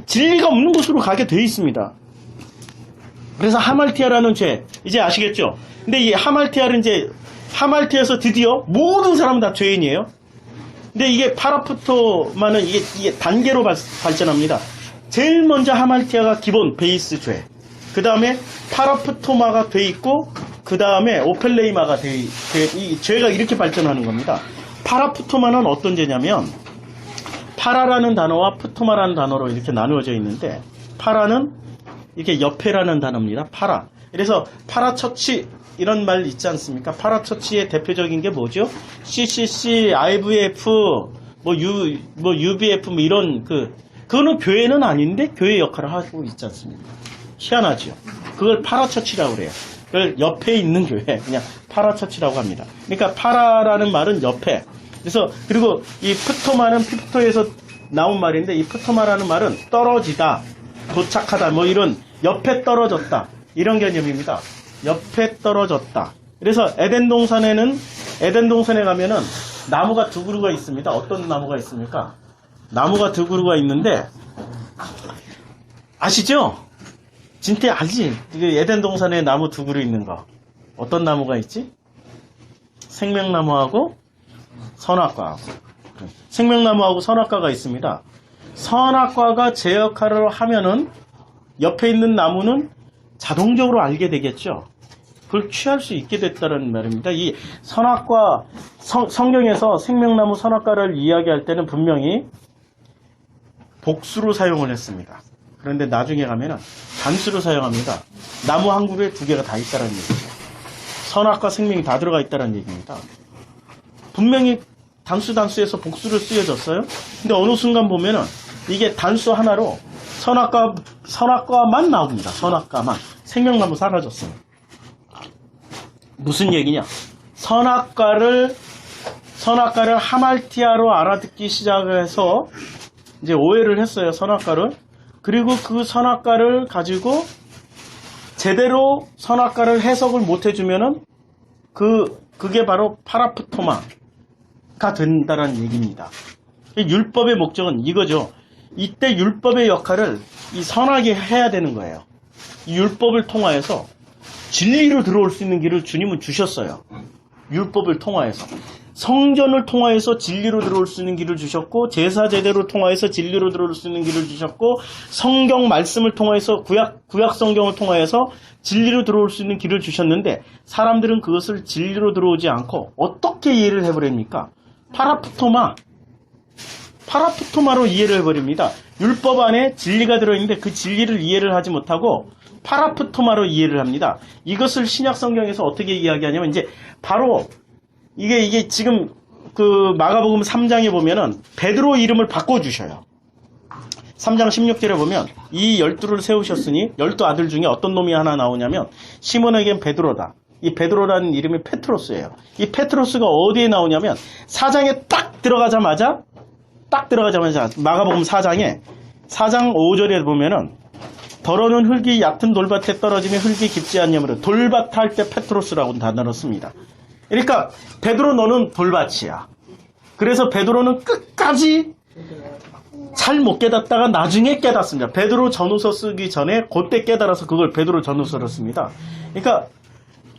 진리가 없는 곳으로 가게 돼 있습니다. 그래서 하말티아라는 죄 이제 아시겠죠? 근데 이 하말티아는 이제 하말티아에서 드디어 모든 사람은 다 죄인이에요. 근데 이게 파라푸토마는 이게 단계로 발전합니다. 제일 먼저 하말티아가 기본 베이스 죄. 그 다음에 파라푸토마가 돼 있고 그 다음에 오펠레이마가 이 죄가 이렇게 발전하는 겁니다. 파라푸토마는 어떤 죄냐면 파라라는 단어와 푸토마라는 단어로 이렇게 나누어져 있는데 파라는 이렇게 옆에라는 단어입니다. 파라. 그래서 파라처치 이런 말 있지 않습니까? 파라처치의 대표적인 게 뭐죠? CCC, IVF, UBF 이런 그거는 교회는 아닌데 교회 역할을 하고 있지 않습니까? 희한하죠. 그걸 파라처치라고 그래요. 그걸 옆에 있는 교회 그냥 파라처치라고 합니다. 그러니까 파라라는 말은 옆에. 그래서 그리고 이 푸토마는 피프토에서 나온 말인데 이 푸토마라는 말은 떨어지다, 도착하다 이런 옆에 떨어졌다 이런 개념입니다. 옆에 떨어졌다. 그래서 에덴 동산에 가면은 나무가 두 그루가 있습니다. 어떤 나무가 있습니까? 나무가 두 그루가 있는데 아시죠? 진짜 알지? 에덴 동산에 나무 두 그루 있는 거. 어떤 나무가 있지? 생명나무하고 선악과하고. 생명나무하고 선악과가 있습니다. 선악과가 제 역할을 하면은 옆에 있는 나무는 자동적으로 알게 되겠죠. 그걸 취할 수 있게 됐다는 말입니다. 이 선악과 성경에서 생명나무 선악과를 이야기할 때는 분명히 복수로 사용을 했습니다. 그런데 나중에 가면은 단수로 사용합니다. 나무 한 그루에 두 개가 다 있다는 얘기죠. 선악과 생명이 다 들어가 있다는 얘기입니다. 분명히 단수에서 복수를 쓰여졌어요. 근데 어느 순간 보면은 이게 단수 하나로 선악과만 나옵니다. 선악과만. 생명나무 사라졌어요. 무슨 얘기냐? 선악과를 하말티아로 알아듣기 시작해서 이제 오해를 했어요. 선악과를. 그리고 그 선악과를 가지고 제대로 선악과를 해석을 못 해주면은 그게 바로 파라프토마가 된다는 얘기입니다. 율법의 목적은 이거죠. 이때 율법의 역할을 이 선악이 해야 되는 거예요. 이 율법을 통하여서 진리로 들어올 수 있는 길을 주님은 주셨어요. 율법을 통하여서. 성전을 통하여서 진리로 들어올 수 있는 길을 주셨고, 제사 제대로 통하여서 진리로 들어올 수 있는 길을 주셨고, 성경 말씀을 통하여서 구약 성경을 통하여서 진리로 들어올 수 있는 길을 주셨는데, 사람들은 그것을 진리로 들어오지 않고 어떻게 이해를 해버립니까? 파라푸토마로 이해를 해버립니다. 율법 안에 진리가 들어있는데 그 진리를 이해를 하지 못하고 파라푸토마로 이해를 합니다. 이것을 신약 성경에서 어떻게 이야기하냐면 이제 바로 이게 지금 그 마가복음 3장에 보면은 베드로 이름을 바꿔주셔요. 3장 16절에 보면 이 12를 세우셨으니 12 아들 중에 어떤 놈이 하나 나오냐면 시몬에겐 베드로다. 이 베드로라는 이름이 페트로스예요. 이 페트로스가 어디에 나오냐면 4장에 딱 들어가자마자 마가복음 4장 5절에 보면은 더러는 흙이 얕은 돌밭에 떨어지면 흙이 깊지 않냐므로 돌밭 할 때 페트로스라고 단어를 씁니다. 그러니까 베드로 너는 돌밭이야. 그래서 베드로는 끝까지 잘 못 깨닫다가 나중에 깨닫습니다. 베드로 전후서 쓰기 전에 그때 깨달아서 그걸 베드로 전후서를 씁니다. 그러니까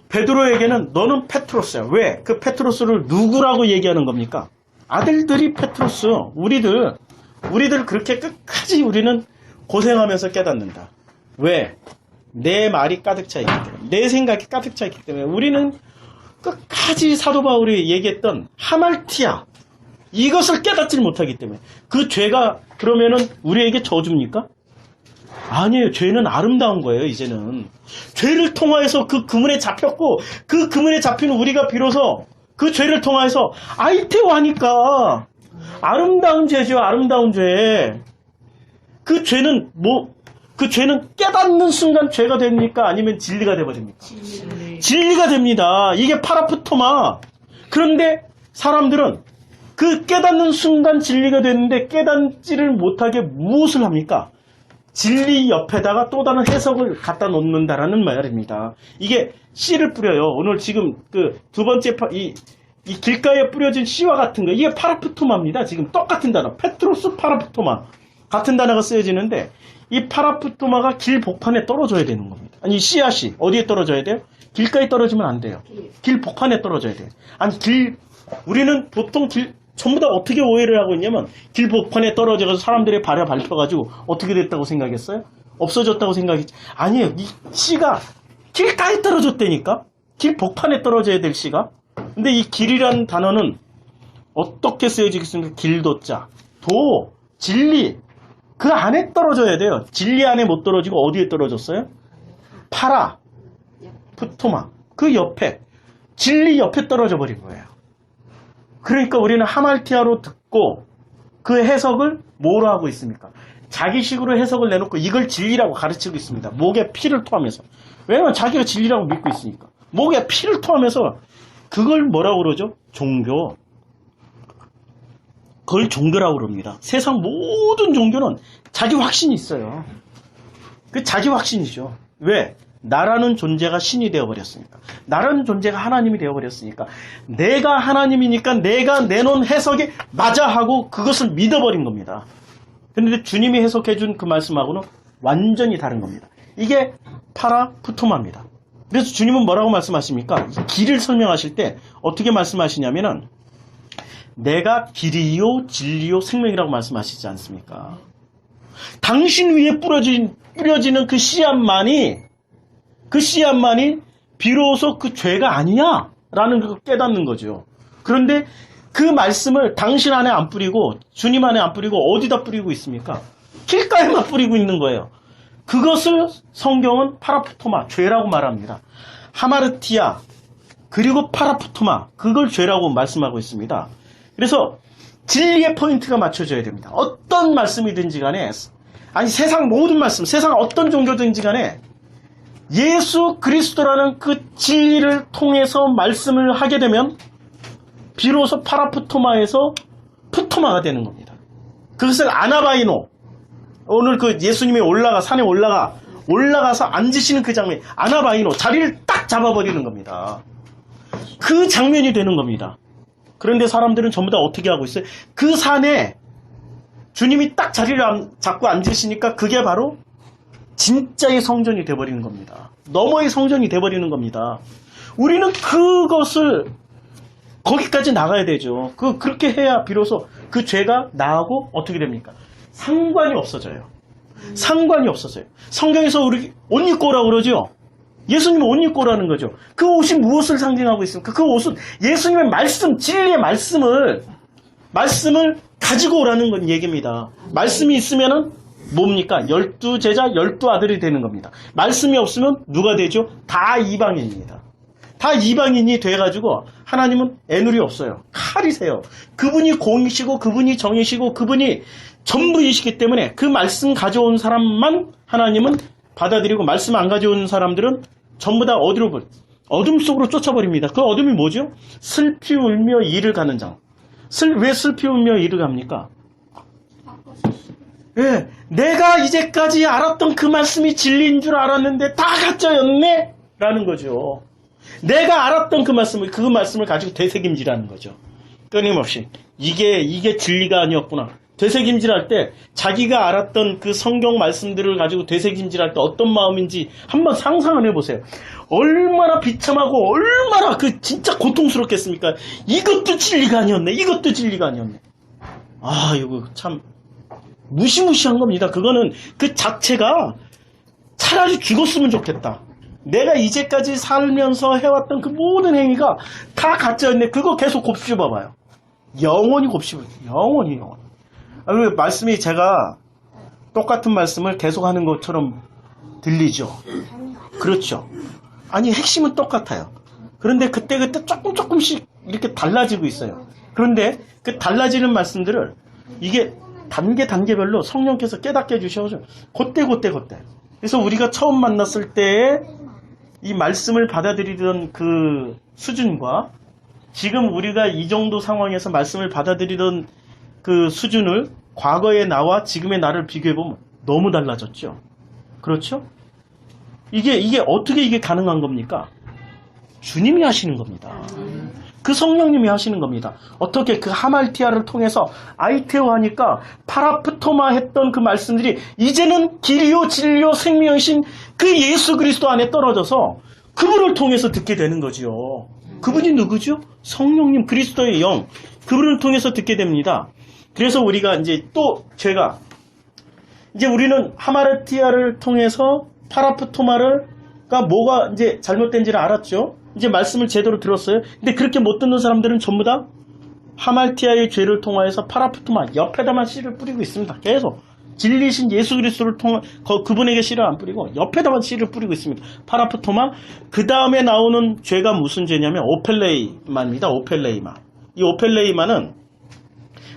베드로에게는 너는 페트로스야. 왜? 그 페트로스를 누구라고 얘기하는 겁니까? 아들들이 페트로스. 우리들 그렇게 끝까지 우리는 고생하면서 깨닫는다. 왜? 내 말이 가득 차 있기 때문에. 내 생각이 가득 차 있기 때문에. 우리는 끝까지 사도 바울이 얘기했던 하말티아. 이것을 깨닫지 못하기 때문에. 그 죄가 그러면은 우리에게 저주입니까? 아니에요. 죄는 아름다운 거예요, 이제는. 죄를 통하여서 그 그물에 잡혔고, 그 그물에 잡힌 우리가 비로소 그 죄를 통하여서 아이테오하니까 아름다운 죄죠, 아름다운 죄. 그 죄는 깨닫는 순간 죄가 됩니까? 아니면 진리가 돼버립니까? 진리가 됩니다. 이게 파라푸토마. 그런데 사람들은 그 깨닫는 순간 진리가 되는데 깨닫지를 못하게 무엇을 합니까? 진리 옆에다가 또 다른 해석을 갖다 놓는다라는 말입니다. 이게 씨를 뿌려요. 오늘 지금 그 두 번째 이 길가에 뿌려진 씨와 같은 거. 이게 파라푸토마입니다. 지금 똑같은 단어. 페트로스 파라푸토마. 같은 단어가 쓰여지는데 이 파라푸토마가 길 복판에 떨어져야 되는 겁니다. 아니 씨앗이 어디에 떨어져야 돼요? 길가에 떨어지면 안 돼요. 길 복판에 떨어져야 돼요. 아니 우리는 보통 전부 다 어떻게 오해를 하고 있냐면 길 복판에 떨어져서 사람들의 발에 밟혀가지고 어떻게 됐다고 생각했어요? 없어졌다고 생각했지. 아니에요. 이 씨가 길가에 떨어졌다니까? 길 복판에 떨어져야 될 씨가. 근데 이 길이라는 단어는 어떻게 쓰여지겠습니까? 길도자, 도, 진리. 그 안에 떨어져야 돼요. 진리 안에 못 떨어지고 어디에 떨어졌어요? 파라푸토마. 그 옆에, 진리 옆에 떨어져 버린 거예요. 그러니까 우리는 하말티아로 듣고 그 해석을 뭐로 하고 있습니까? 자기식으로 해석을 내놓고 이걸 진리라고 가르치고 있습니다. 목에 피를 토하면서. 왜냐면 자기가 진리라고 믿고 있으니까. 목에 피를 토하면서 그걸 뭐라고 그러죠? 종교. 그걸 종교라고 그럽니다. 세상 모든 종교는 자기 확신이 있어요. 그 자기 확신이죠. 왜? 나라는 존재가 신이 되어버렸으니까. 나라는 존재가 하나님이 되어버렸으니까. 내가 하나님이니까 내가 내놓은 해석이 맞아 하고 그것을 믿어버린 겁니다. 그런데 주님이 해석해준 그 말씀하고는 완전히 다른 겁니다. 이게 파라푸토마입니다. 그래서 주님은 뭐라고 말씀하십니까? 길을 설명하실 때 어떻게 말씀하시냐면은 내가 길이요 진리요 생명이라고 말씀하시지 않습니까? 당신 위에 뿌려지는 그 씨앗만이 비로소 그 죄가 아니야 라는 걸 깨닫는 거죠. 그런데 그 말씀을 당신 안에 안 뿌리고 주님 안에 안 뿌리고 어디다 뿌리고 있습니까? 길가에만 뿌리고 있는 거예요. 그것을 성경은 파라푸토마, 죄라고 말합니다. 하마르티아, 그리고 파라푸토마, 그걸 죄라고 말씀하고 있습니다. 그래서 진리의 포인트가 맞춰져야 됩니다. 어떤 말씀이든지 간에, 아니 세상 모든 말씀, 세상 어떤 종교든지 간에 예수 그리스도라는 그 진리를 통해서 말씀을 하게 되면 비로소 파라푸토마에서 푸토마가 되는 겁니다. 그것을 아나바이노, 오늘 그 예수님이 산에 올라가서 앉으시는 그 장면, 아나바이노, 자리를 딱 잡아버리는 겁니다. 그 장면이 되는 겁니다. 그런데 사람들은 전부 다 어떻게 하고 있어요? 그 산에 주님이 딱 자리를 잡고 앉으시니까 그게 바로 진짜의 성전이 돼버리는 겁니다. 너머의 성전이 돼버리는 겁니다. 우리는 그것을 거기까지 나가야 되죠. 그렇게 해야 비로소 그 죄가 나하고 어떻게 됩니까? 상관이 없어져요. 상관이 없어져요. 성경에서 우리 옷 입고 오라고 그러죠. 예수님은 옷 입고 오라는 거죠. 그 옷이 무엇을 상징하고 있습니까? 그 옷은 예수님의 말씀, 진리의 말씀을 가지고 오라는 건 얘기입니다. 말씀이 있으면은 뭡니까? 12제자, 12아들이 되는 겁니다. 말씀이 없으면 누가 되죠? 다 이방인입니다. 다 이방인이 돼가지고 하나님은 애누리 없어요. 칼이세요. 그분이 공이시고 그분이 정이시고 그분이 전부이시기 때문에 그 말씀 가져온 사람만 하나님은 받아들이고 말씀 안 가져온 사람들은 전부 다 어둠 속으로 쫓아버립니다. 그 어둠이 뭐죠? 슬피 울며 이를 가는 장. 왜 슬피 울며 이를 갑니까? 예, 내가 이제까지 알았던 그 말씀이 진리인 줄 알았는데 다 가짜였네? 라는 거죠. 내가 알았던 그 말씀을 가지고 되새김질하는 거죠. 끊임없이. 이게 진리가 아니었구나. 되새김질할 때 자기가 알았던 그 성경 말씀들을 가지고 되새김질할 때 어떤 마음인지 한번 상상을 해보세요. 얼마나 비참하고 얼마나 진짜 고통스럽겠습니까? 이것도 진리가 아니었네. 이것도 진리가 아니었네. 이거 참 무시무시한 겁니다. 그거는 그 자체가 차라리 죽었으면 좋겠다. 내가 이제까지 살면서 해왔던 그 모든 행위가 다 가짜였네. 그거 계속 곱씹어봐요. 영원히 곱씹어요. 영원히. 말씀이 제가 똑같은 말씀을 계속하는 것처럼 들리죠. 그렇죠. 아니 핵심은 똑같아요. 그런데 그때 조금씩 이렇게 달라지고 있어요. 그런데 그 달라지는 말씀들을 이게 단계별로 성령께서 깨닫게 해주셔서 그때. 그래서 우리가 처음 만났을 때에 이 말씀을 받아들이던 그 수준과 지금 우리가 이 정도 상황에서 말씀을 받아들이던 그 수준을 과거의 나와 지금의 나를 비교해보면 너무 달라졌죠. 그렇죠? 이게 어떻게 이게 가능한 겁니까? 주님이 하시는 겁니다. 그 성령님이 하시는 겁니다. 어떻게 그 하말티아를 통해서 아이테오 하니까 파라푸토마 했던 그 말씀들이 이제는 길이요 진리요 생명이신 그 예수 그리스도 안에 떨어져서 그분을 통해서 듣게 되는 거지요. 그분이 누구죠? 성령님 그리스도의 영. 그분을 통해서 듣게 됩니다. 그래서 우리가 이제 또 이제 우리는 하말티아를 통해서 파라푸토마가 뭐가 이제 잘못된지를 알았죠. 이제 말씀을 제대로 들었어요. 근데 그렇게 못 듣는 사람들은 전부 다 하말티아의 죄를 통하여서 파라푸토마 옆에다만 씨를 뿌리고 있습니다. 계속 진리신 예수 그리스도를 통해 그분에게 씨를 안 뿌리고 옆에다만 씨를 뿌리고 있습니다. 파라푸토마. 그 다음에 나오는 죄가 무슨 죄냐면 오펠레이마입니다. 오펠레이마. 이 오펠레이마는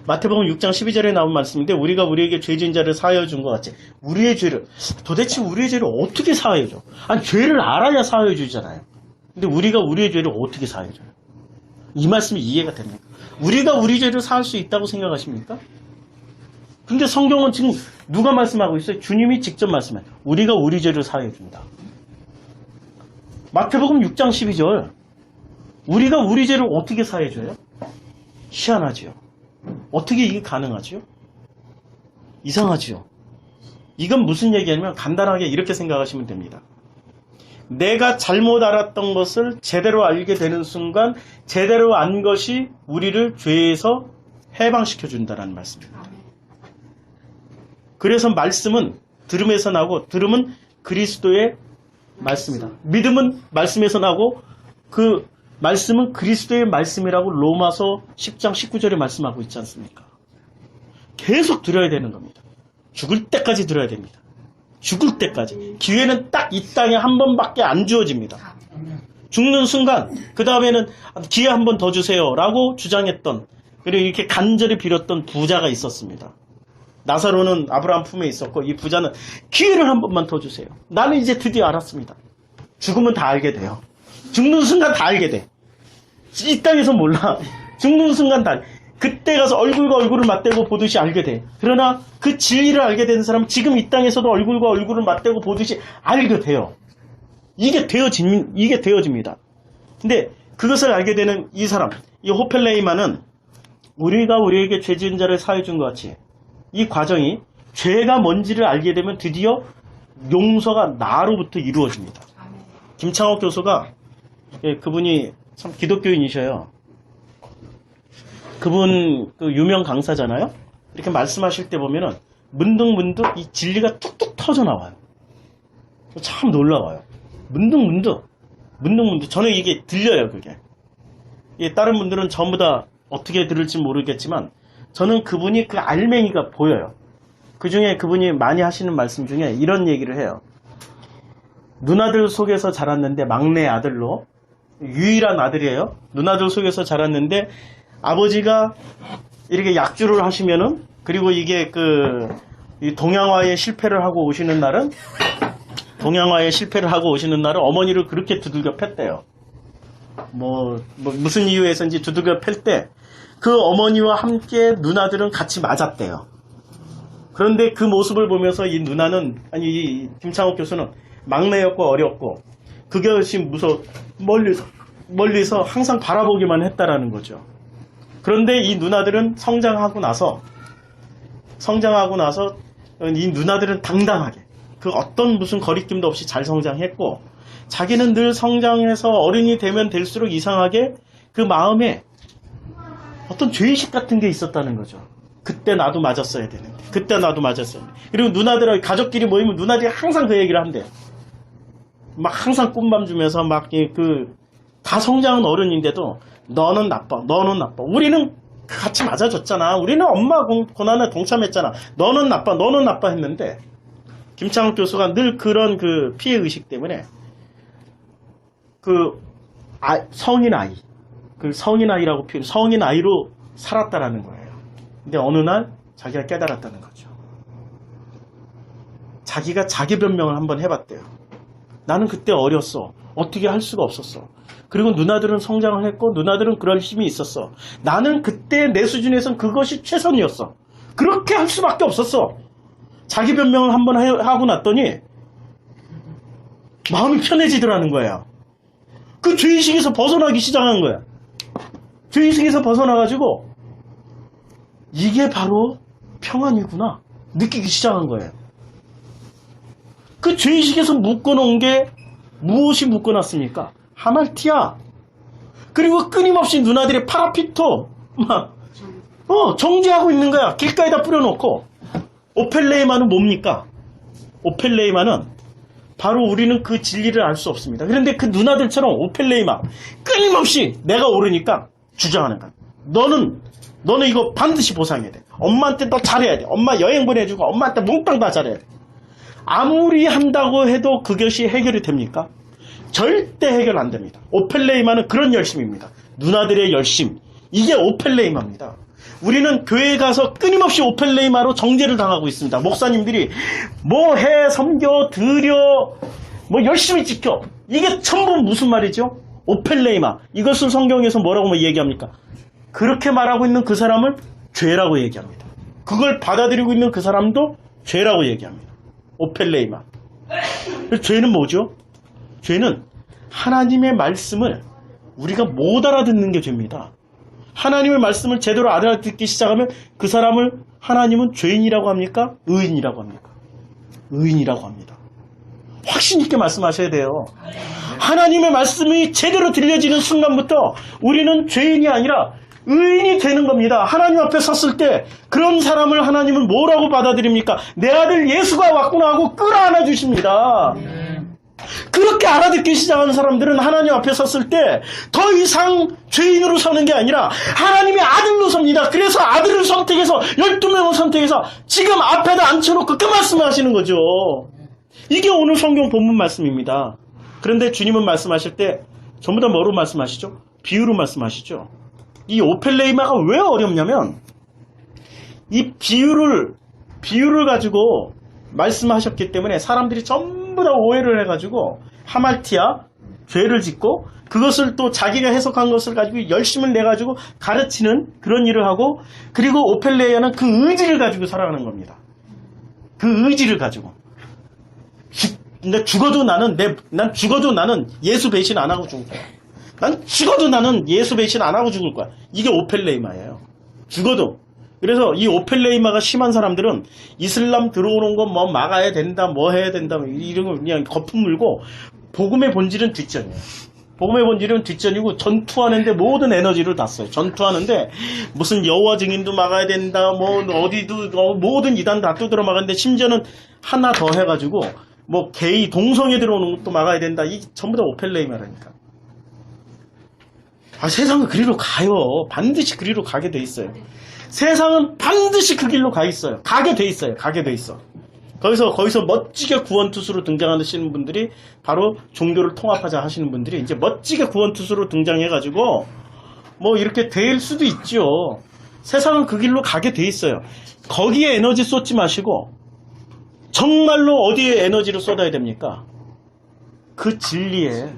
마태복음 6장 12절에 나온 말씀인데 우리가 우리에게 죄진 자를 사하여 준 것 같이 도대체 우리의 죄를 어떻게 사하여 줘? 아니 죄를 알아야 사하여 주잖아요. 근데 우리가 우리의 죄를 어떻게 사하여 줘요? 이 말씀이 이해가 됩니까? 우리가 우리 죄를 사할 수 있다고 생각하십니까? 근데 성경은 지금 누가 말씀하고 있어요? 주님이 직접 말씀해요. 우리가 우리 죄를 사하여 준다. 마태복음 6장 12절. 우리가 우리 죄를 어떻게 사하여 줘요? 희한하지요. 어떻게 이게 가능하지요? 이상하지요. 이건 무슨 얘기냐면 간단하게 이렇게 생각하시면 됩니다. 내가 잘못 알았던 것을 제대로 알게 되는 순간 제대로 안 것이 우리를 죄에서 해방시켜 준다는 말씀입니다. 그래서 말씀은 들음에서 나고 들음은 그리스도의 말씀이다. 믿음은 말씀에서 나고 그 말씀은 그리스도의 말씀이라고 로마서 10장 19절에 말씀하고 있지 않습니까? 계속 들어야 되는 겁니다. 죽을 때까지 들어야 됩니다. 죽을 때까지. 기회는 딱 이 땅에 한 번밖에 안 주어집니다. 죽는 순간 그 다음에는 기회 한 번 더 주세요 라고 주장했던, 그리고 이렇게 간절히 빌었던 부자가 있었습니다. 나사로는 아브라함 품에 있었고 이 부자는 기회를 한 번만 더 주세요. 나는 이제 드디어 알았습니다. 죽으면 다 알게 돼요. 죽는 순간 다 알게 돼. 이 땅에서 몰라. 죽는 순간 다. 그때 가서 얼굴과 얼굴을 맞대고 보듯이 알게 돼. 그러나 그 진리를 알게 되는 사람은 지금 이 땅에서도 얼굴과 얼굴을 맞대고 보듯이 알게 돼요. 이게 되어집니다. 근데 그것을 알게 되는 이 사람, 이 호펠레이만은 우리가 우리에게 죄 지은 자를 사해 준 것 같이 이 과정이 죄가 뭔지를 알게 되면 드디어 용서가 나로부터 이루어집니다. 김창옥 교수가, 그분이 참 기독교인이셔요. 그분 유명 강사잖아요. 이렇게 말씀하실 때 보면은 문득문득 이 진리가 툭툭 터져 나와요. 참 놀라워요. 문득문득 저는 이게 들려요. 그게 다른 분들은 전부 다 어떻게 들을지 모르겠지만 저는 그분이 그 알맹이가 보여요. 그 중에 그분이 많이 하시는 말씀 중에 이런 얘기를 해요. 누나들 속에서 자랐는데, 막내 아들로, 유일한 아들이에요. 누나들 속에서 자랐는데 아버지가 이렇게 약주를 하시면은, 그리고 이게 이 동양화에 실패를 하고 오시는 날은 어머니를 그렇게 두들겨 팼대요. 무슨 이유에서인지 두들겨 팰 때 그 어머니와 함께 누나들은 같이 맞았대요. 그런데 그 모습을 보면서 이 김창옥 교수는 막내였고 어렸고 그것이 멀리서 항상 바라보기만 했다라는 거죠. 그런데 이 누나들은 성장하고 나서 이 누나들은 당당하게 그 어떤 무슨 거리낌도 없이 잘 성장했고, 자기는 늘 성장해서 어른이 되면 될수록 이상하게 그 마음에 어떤 죄의식 같은 게 있었다는 거죠. 그때 나도 맞았어야 되는데, 그때 나도 맞았어야 되는데. 그리고 누나들하고 가족끼리 모이면 누나들이 항상 그 얘기를 한대요. 막 항상 꿈밤 주면서 다 성장한 어른인데도 너는 나빠. 우리는 같이 맞아줬잖아. 우리는 엄마 고난에 동참했잖아. 너는 나빠 했는데, 김창욱 교수가 늘 그런 피해의식 때문에 성인 아이라고 성인 아이로 살았다라는 거예요. 근데 어느 날 자기가 깨달았다는 거죠. 자기가 자기 변명을 한번 해봤대요. 나는 그때 어렸어. 어떻게 할 수가 없었어. 그리고 누나들은 성장을 했고 누나들은 그럴 힘이 있었어. 나는 그때 내 수준에선 그것이 최선이었어. 그렇게 할 수밖에 없었어. 자기 변명을 한번 하고 났더니 마음이 편해지더라는 거예요. 그 죄의식에서 벗어나기 시작한 거야. 죄의식에서 벗어나가지고 이게 바로 평안이구나 느끼기 시작한 거예요. 그 죄의식에서 묶어놓은 게 무엇이 묶어놨습니까? 하말티아. 그리고 끊임없이 누나들의 파라피토 정지하고 있는 거야. 길가에다 뿌려놓고. 오펠레이마는 뭡니까? 오펠레이마는 바로 우리는 그 진리를 알 수 없습니다. 그런데 그 누나들처럼 오펠레이마 끊임없이 내가 옳으니까 주장하는 거야. 너는 이거 반드시 보상해야 돼. 엄마한테 너 잘해야 돼. 엄마 여행 보내주고 엄마한테 몽땅 다 잘해야 돼. 아무리 한다고 해도 그것이 해결이 됩니까? 절대 해결 안 됩니다. 오펠레이마는 그런 열심입니다. 누나들의 열심. 이게 오펠레이마입니다. 우리는 교회에 가서 끊임없이 오펠레이마로 정죄를 당하고 있습니다. 목사님들이 해, 섬겨, 드려, 열심히 지켜. 이게 전부 무슨 말이죠? 오펠레이마. 이것을 성경에서 뭐라고 얘기합니까? 그렇게 말하고 있는 그 사람을 죄라고 얘기합니다. 그걸 받아들이고 있는 그 사람도 죄라고 얘기합니다. 오펠레이마. 죄는 뭐죠? 죄는 하나님의 말씀을 우리가 못 알아듣는 게 죄입니다. 하나님의 말씀을 제대로 알아듣기 시작하면 그 사람을 하나님은 죄인이라고 합니까? 의인이라고 합니까? 의인이라고 합니다. 확신 있게 말씀하셔야 돼요. 하나님의 말씀이 제대로 들려지는 순간부터 우리는 죄인이 아니라 의인이 되는 겁니다. 하나님 앞에 섰을 때 그런 사람을 하나님은 뭐라고 받아들입니까? 내 아들 예수가 왔구나 하고 끌어안아 주십니다. 그렇게 알아듣기 시작한 사람들은 하나님 앞에 섰을 때 더 이상 죄인으로 서는 게 아니라 하나님의 아들로 섭니다. 그래서 아들을 선택해서 12명을 선택해서 지금 앞에다 앉혀놓고 그 말씀을 하시는 거죠. 이게 오늘 성경 본문 말씀입니다. 그런데 주님은 말씀하실 때 전부 다 뭐로 말씀하시죠? 비유로 말씀하시죠. 이 오펠레이마가 왜 어렵냐면 이 비유를 가지고 말씀하셨기 때문에 사람들이 전부 다 오해를 해가지고 하말티아 죄를 짓고 그것을 또 자기가 해석한 것을 가지고 열심을 내가지고 가르치는 그런 일을 하고, 그리고 오펠레이아는 그 의지를 가지고 살아가는 겁니다. 그 의지를 가지고 난 죽어도 나는 예수 배신 안 하고 죽을 거야. 난 죽어도 나는 예수 배신 안 하고 죽을 거야. 이게 오펠레이마예요. 죽어도. 그래서 이 오펠레이마가 심한 사람들은 이슬람 들어오는 거 뭐 막아야 된다, 뭐 해야 된다, 이런 거 그냥 거품 물고, 복음의 본질은 뒷전이에요. 복음의 본질은 뒷전이고 전투하는데 모든 에너지를 다 써요. 전투하는데 무슨 여호와 증인도 막아야 된다, 뭐 어디도 모든 이단 다 두드려 막았는데, 심지어는 하나 더 해가지고 뭐 게이 동성애 들어오는 것도 막아야 된다. 이 전부 다 오펠레이마라니까. 세상은 그리로 가요. 반드시 그리로 가게 돼 있어요. 세상은 반드시 그 길로 가 있어요. 가게 돼 있어요. 가게 돼 있어. 거기서 멋지게 구원투수로 등장하시는 분들이 바로 종교를 통합하자 하시는 분들이 이제 멋지게 구원투수로 등장해가지고 뭐 이렇게 될 수도 있죠. 세상은 그 길로 가게 돼 있어요. 거기에 에너지 쏟지 마시고 정말로 어디에 에너지를 쏟아야 됩니까? 그 진리에,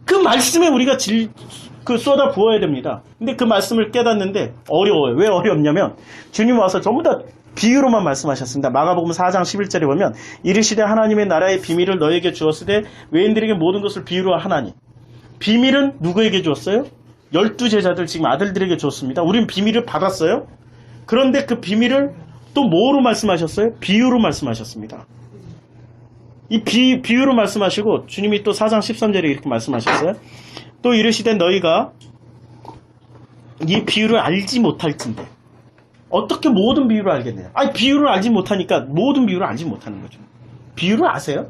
그 말씀에 우리가 쏟아 부어야 됩니다. 근데 그 말씀을 깨닫는데 어려워요. 왜 어렵냐면 주님 와서 전부 다 비유로만 말씀하셨습니다. 마가복음 4장 11절에 보면 이르시되 하나님의 나라의 비밀을 너에게 주었으되 외인들에게 모든 것을 비유로 하나니. 비밀은 누구에게 주었어요? 12제자들, 지금 아들들에게 주었습니다. 우린 비밀을 받았어요. 그런데 그 비밀을 또 뭐로 말씀하셨어요? 비유로 말씀하셨습니다. 이 비유로 말씀하시고 주님이 또 4장 13절에 이렇게 말씀하셨어요. 또 이르시되 너희가 이 비유를 알지 못할진대. 어떻게 모든 비유를 알겠느냐? 비유를 알지 못하니까 모든 비유를 알지 못하는 거죠. 비유를 아세요?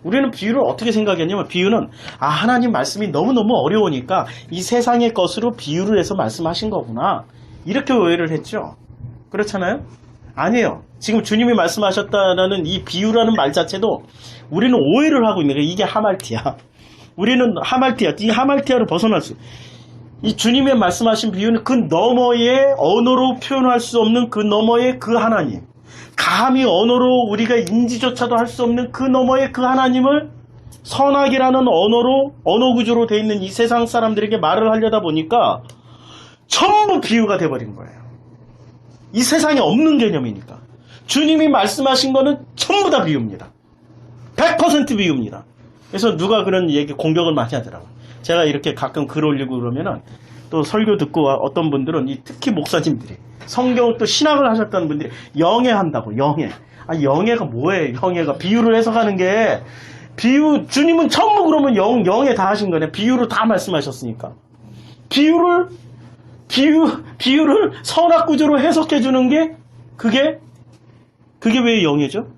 우리는 비유를 어떻게 생각했냐면, 비유는 하나님 말씀이 너무너무 어려우니까 이 세상의 것으로 비유를 해서 말씀하신 거구나, 이렇게 오해를 했죠. 그렇잖아요? 아니에요. 지금 주님이 말씀하셨다라는 이 비유라는 말 자체도 우리는 오해를 하고 있는 거예요. 이게 하말티아. 우리는 이 하말티아를 벗어날 수, 이 주님의 말씀하신 비유는 그 너머의 언어로 표현할 수 없는 그 너머의 그 하나님, 감히 언어로 우리가 인지조차도 할 수 없는 그 너머의 그 하나님을 선악이라는 언어 구조로 되어 있는 이 세상 사람들에게 말을 하려다 보니까 전부 비유가 돼버린 거예요. 이 세상에 없는 개념이니까. 주님이 말씀하신 거는 전부 다 비유입니다. 100% 비유입니다. 그래서 누가 그런 얘기 공격을 많이 하더라고요. 제가 이렇게 가끔 글 올리고 그러면은 또 설교 듣고 어떤 분들은, 특히 목사님들이, 성경을 또 신학을 하셨다는 분들이 영해한다고. 영해가 뭐예요? 영해가 비유를 해석하는 게, 주님은 전부 그러면 영해 다 하신 거네. 비유로 다 말씀하셨으니까. 비유를 선악구조로 해석해 주는 게 그게 왜 영해죠?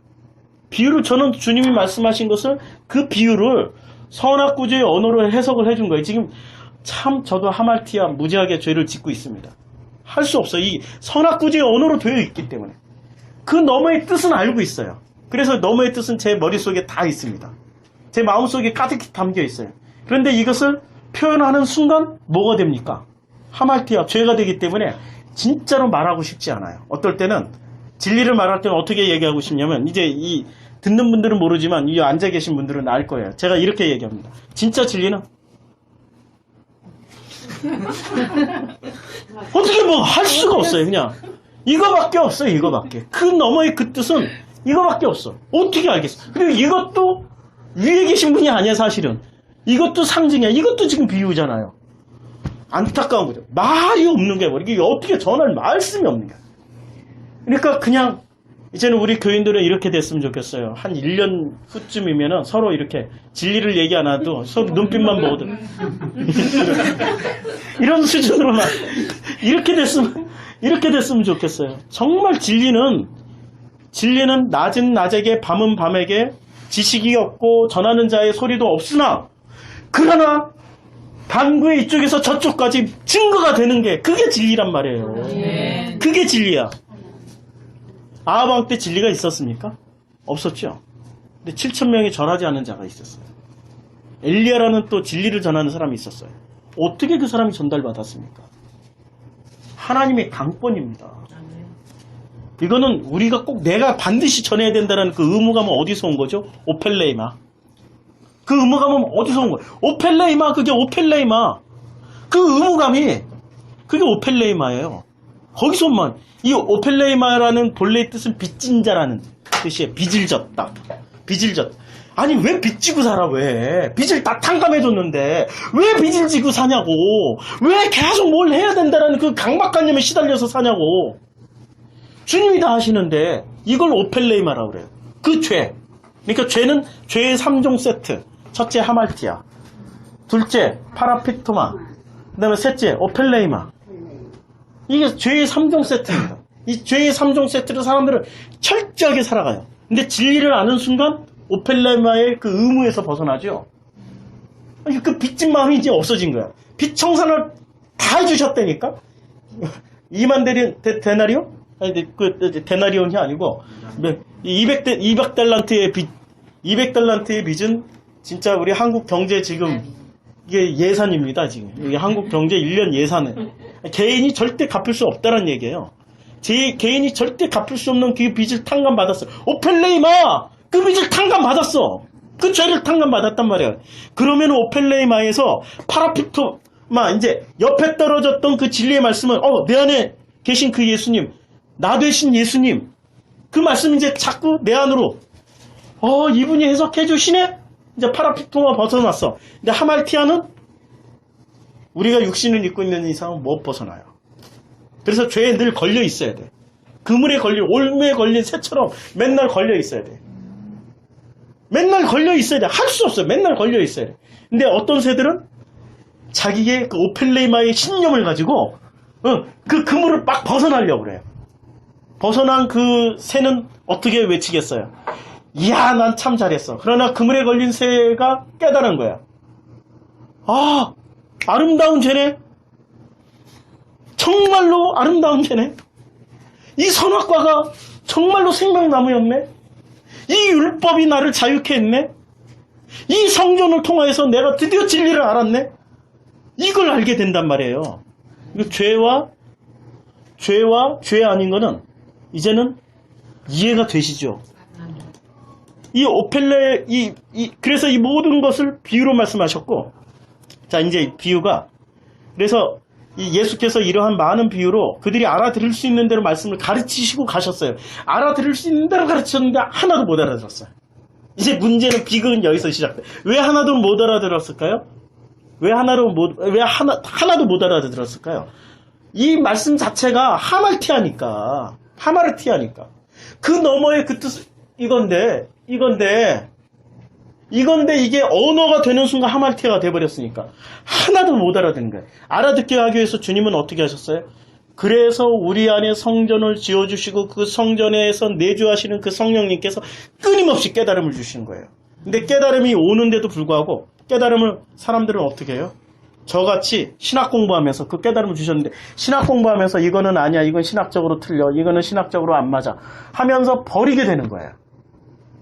비유를, 저는 주님이 말씀하신 것을, 그 비유를 선악구조의 언어로 해석을 해준 거예요. 지금 참 저도 하말티아 무지하게 죄를 짓고 있습니다. 할 수 없어요. 이 선악구조의 언어로 되어 있기 때문에. 그 너머의 뜻은 알고 있어요. 그래서 너머의 뜻은 제 머릿속에 다 있습니다. 제 마음속에 가득히 담겨 있어요. 그런데 이것을 표현하는 순간 뭐가 됩니까? 하말티아, 죄가 되기 때문에 진짜로 말하고 싶지 않아요. 어떨 때는 진리를 말할 때는 어떻게 얘기하고 싶냐면, 이제 이 듣는 분들은 모르지만 이 앉아 계신 분들은 알 거예요. 제가 이렇게 얘기합니다. 진짜 진리는 어떻게 뭐 할 수가 없어요. 그냥 이거밖에 없어요. 이거밖에. 그 너머의 그 뜻은 이거밖에 없어. 어떻게 알겠어? 그리고 이것도 위에 계신 분이 아니야. 사실은 이것도 상징이야. 이것도 지금 비유잖아요. 안타까운 거죠. 말이 없는 게 이게 어떻게 전할 말씀이 없는 거야. 그러니까 그냥 이제는 우리 교인들은 이렇게 됐으면 좋겠어요. 한 1년 후쯤이면은 서로 이렇게 진리를 얘기 안 하도 서로 눈빛만 보거든. 이런 수준으로만 이렇게 됐으면 좋겠어요. 정말 진리는 낮은 낮에게 밤은 밤에게 지식이 없고 전하는 자의 소리도 없으나, 그러나 반구의 이쪽에서 저쪽까지 증거가 되는 게 그게 진리란 말이에요. 그게 진리야. 아하방 때 진리가 있었습니까? 없었죠. 근데 7,000명이 전하지 않는 자가 있었어요. 엘리야라는 또 진리를 전하는 사람이 있었어요. 어떻게 그 사람이 전달받았습니까? 하나님의 강권입니다. 이거는 우리가 꼭 내가 반드시 전해야 된다는 그 의무감은 어디서 온 거죠? 오펠레이마. 그 의무감은 어디서 온 거예요? 오펠레이마, 그게 오펠레이마. 그 의무감이, 그게 오펠레이마예요. 거기서만, 이 오펠레이마라는 본래의 뜻은 빚진 자라는 뜻이에요. 빚을 졌다. 빚을 졌다. 아니, 왜 빚 지고 살아, 왜? 빚을 다 탕감해줬는데, 왜 빚을 지고 사냐고. 왜 계속 뭘 해야 된다는 그 강박관념에 시달려서 사냐고. 주님이 다 하시는데, 이걸 오펠레이마라고 그래요. 그 죄. 그러니까 죄는 죄의 3종 세트. 첫째, 하말티아. 둘째, 파라피토마. 그 다음에 셋째, 오펠레이마. 이게 죄의 3종 세트입니다. 이 죄의 3종 세트를 사람들은 철저하게 살아가요. 근데 진리를 아는 순간, 오펠레이마의 그 의무에서 벗어나죠. 그 빚진 마음이 이제 없어진 거야. 빚 청산을 다 해주셨다니까? 2만 데나리온? 아니, 그, 데나리온이 아니고, 200달란트의 빚, 200달란트의 빚은 진짜 우리 한국 경제 지금, 이게 예산입니다, 지금. 이게 한국 경제 1년 예산은. 개인이 절대 갚을 수 없다는 얘기예요. 개인이 절대 갚을 수 없는 그 빚을 탕감받았어요. 오펠레이마! 그 빚을 탕감받았어. 그 죄를 탕감받았단 말이야. 그러면 오펠레이마에서 파라피토마, 이제 옆에 떨어졌던 그 진리의 말씀은, 내 안에 계신 그 예수님, 나 되신 예수님, 그 말씀 이제 자꾸 내 안으로, 이분이 해석해 주시네? 이제 파라피토마 벗어났어. 근데 하말티아는 우리가 육신을 입고 있는 이상은 못 벗어나요. 그래서 죄에 늘 걸려 있어야 돼. 그물에 올무에 걸린 새처럼 맨날 걸려 있어야 돼. 맨날 걸려 있어야 돼. 할 수 없어요. 맨날 걸려 있어야 돼. 근데 어떤 새들은 자기의 그 오펠레이마의 신념을 가지고 그 그물을 막 벗어나려고 그래요. 벗어난 그 새는 어떻게 외치겠어요? 이야, 난 참 잘했어. 그러나 그물에 걸린 새가 깨달은 거야. 아름다운 죄네. 정말로 아름다운 죄네. 이 선악과가 정말로 생명나무였네. 이 율법이 나를 자유케 했네. 이 성전을 통하여서 내가 드디어 진리를 알았네. 이걸 알게 된단 말이에요. 죄와 죄 아닌 거는 이제는 이해가 되시죠? 그래서 이 모든 것을 비유로 말씀하셨고, 자, 이제 비유가, 그래서 예수께서 이러한 많은 비유로 그들이 알아들을 수 있는 대로 말씀을 가르치시고 가셨어요. 알아들을 수 있는 대로 가르쳤는데 하나도 못 알아들었어요. 이제 문제는 비극은 여기서 시작돼. 왜 하나도 못 알아들었을까요? 왜 하나도 못 알아들었을까요? 이 말씀 자체가 하말티아니까. 그 너머의 그 뜻, 이건데 이게 언어가 되는 순간 하말티아가 돼버렸으니까 하나도 못 알아듣는 거예요. 알아듣게 하기 위해서 주님은 어떻게 하셨어요? 그래서 우리 안에 성전을 지어주시고 그 성전에서 내주하시는 그 성령님께서 끊임없이 깨달음을 주시는 거예요. 근데 깨달음이 오는데도 불구하고 깨달음을 사람들은 어떻게 해요? 저같이 신학 공부하면서 그 깨달음을 주셨는데 신학 공부하면서 이거는 아니야, 이건 신학적으로 틀려, 이거는 신학적으로 안 맞아 하면서 버리게 되는 거예요.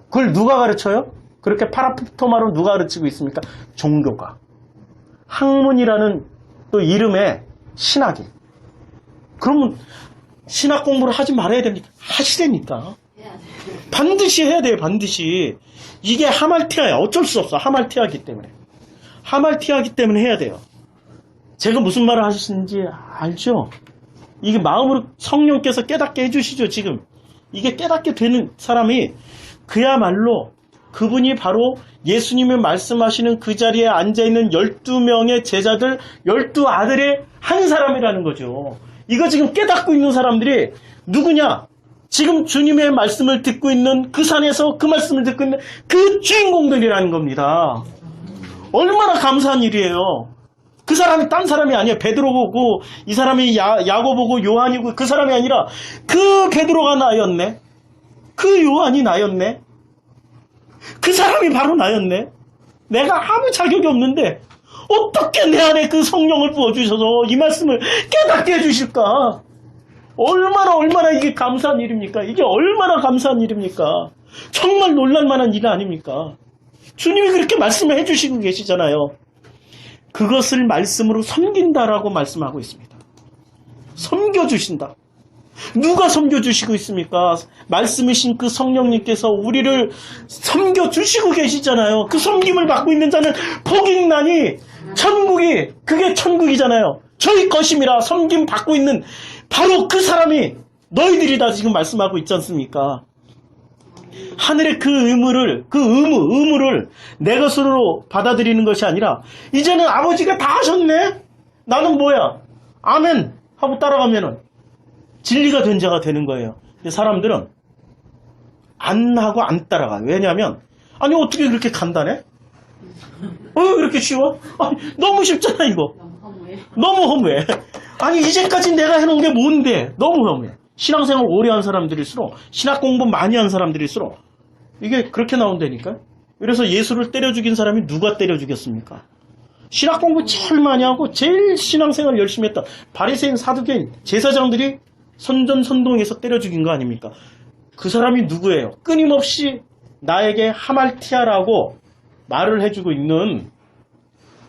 그걸 누가 가르쳐요? 그렇게 파라피토마로 누가 가르치고 있습니까? 종교가. 학문이라는 또 이름의 신학이. 그러면 신학 공부를 하지 말아야 됩니까? 하시라니까. 반드시 해야 돼요, 반드시. 이게 하말티아야. 어쩔 수 없어. 하말티아기 때문에 해야 돼요. 제가 무슨 말을 하셨는지 알죠? 이게 마음으로 성령께서 깨닫게 해주시죠, 지금. 이게 깨닫게 되는 사람이 그야말로 그분이 바로 예수님이 말씀하시는 그 자리에 앉아있는 12명의 제자들 12아들의 한 사람이라는 거죠. 이거 지금 깨닫고 있는 사람들이 누구냐? 지금 주님의 말씀을 듣고 있는 그 산에서 그 말씀을 듣고 있는 그 주인공들이라는 겁니다. 얼마나 감사한 일이에요. 그 사람이 딴 사람이 아니에요. 베드로고 이 사람이 야고보고 요한이고 그 사람이 아니라 그 베드로가 나였네. 그 요한이 나였네. 그 사람이 바로 나였네. 내가 아무 자격이 없는데 어떻게 내 안에 그 성령을 부어주셔서 이 말씀을 깨닫게 해주실까? 얼마나 이게 감사한 일입니까? 이게 얼마나 감사한 일입니까? 정말 놀랄만한 일 아닙니까? 주님이 그렇게 말씀을 해주시고 계시잖아요. 그것을 말씀으로 섬긴다라고 말씀하고 있습니다. 섬겨주신다. 누가 섬겨주시고 있습니까? 말씀이신 그 성령님께서 우리를 섬겨주시고 계시잖아요. 그 섬김을 받고 있는 자는 복이 있나니 천국이 그게 천국이잖아요. 저희 것임이라 섬김 받고 있는 바로 그 사람이 너희들이다 지금 말씀하고 있지 않습니까? 하늘의 그 의무를 내 것으로 받아들이는 것이 아니라 이제는 아버지가 다 하셨네? 나는 뭐야? 아멘 하고 따라가면은 진리가 된 자가 되는 거예요. 근데 사람들은 안 하고 안 따라가요. 왜냐하면 아니 어떻게 그렇게 간단해? 그렇게 쉬워? 아니, 너무 쉽잖아 이거. 너무 허무해. 아니 이제까지 내가 해놓은 게 뭔데? 너무 허무해. 신앙생활 오래 한 사람들일수록 신학 공부 많이 한 사람들일수록 이게 그렇게 나온다니까. 그래서 예수를 때려 죽인 사람이 누가 때려 죽였습니까? 신학 공부 제일 많이 하고 제일 신앙생활 열심히 했다. 바리새인, 사두개인, 제사장들이 선전선동해서 때려 죽인 거 아닙니까? 그 사람이 누구예요? 끊임없이 나에게 하말티아라고 말을 해주고 있는,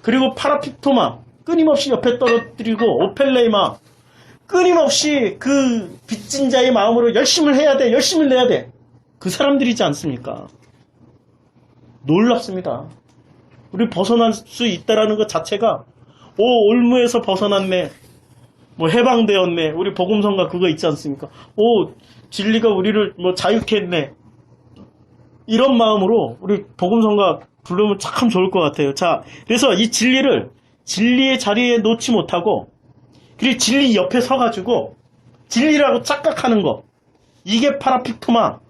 그리고 파라피토마 끊임없이 옆에 떨어뜨리고 오펠레이마 끊임없이 그 빚진 자의 마음으로 열심을 해야 돼, 열심을 내야 돼. 그 사람들이지 않습니까? 놀랍습니다. 우리 벗어날 수 있다라는 것 자체가 올무에서 벗어났네, 뭐 해방되었네, 우리 복음성가 그거 있지 않습니까? 진리가 우리를 뭐 자유케 했네, 이런 마음으로 우리 복음성가 부르면 참 좋을 것 같아요. 자, 그래서 이 진리의 자리에 놓지 못하고, 그리고 진리 옆에 서가지고 진리라고 착각하는 거, 이게 파라피토마.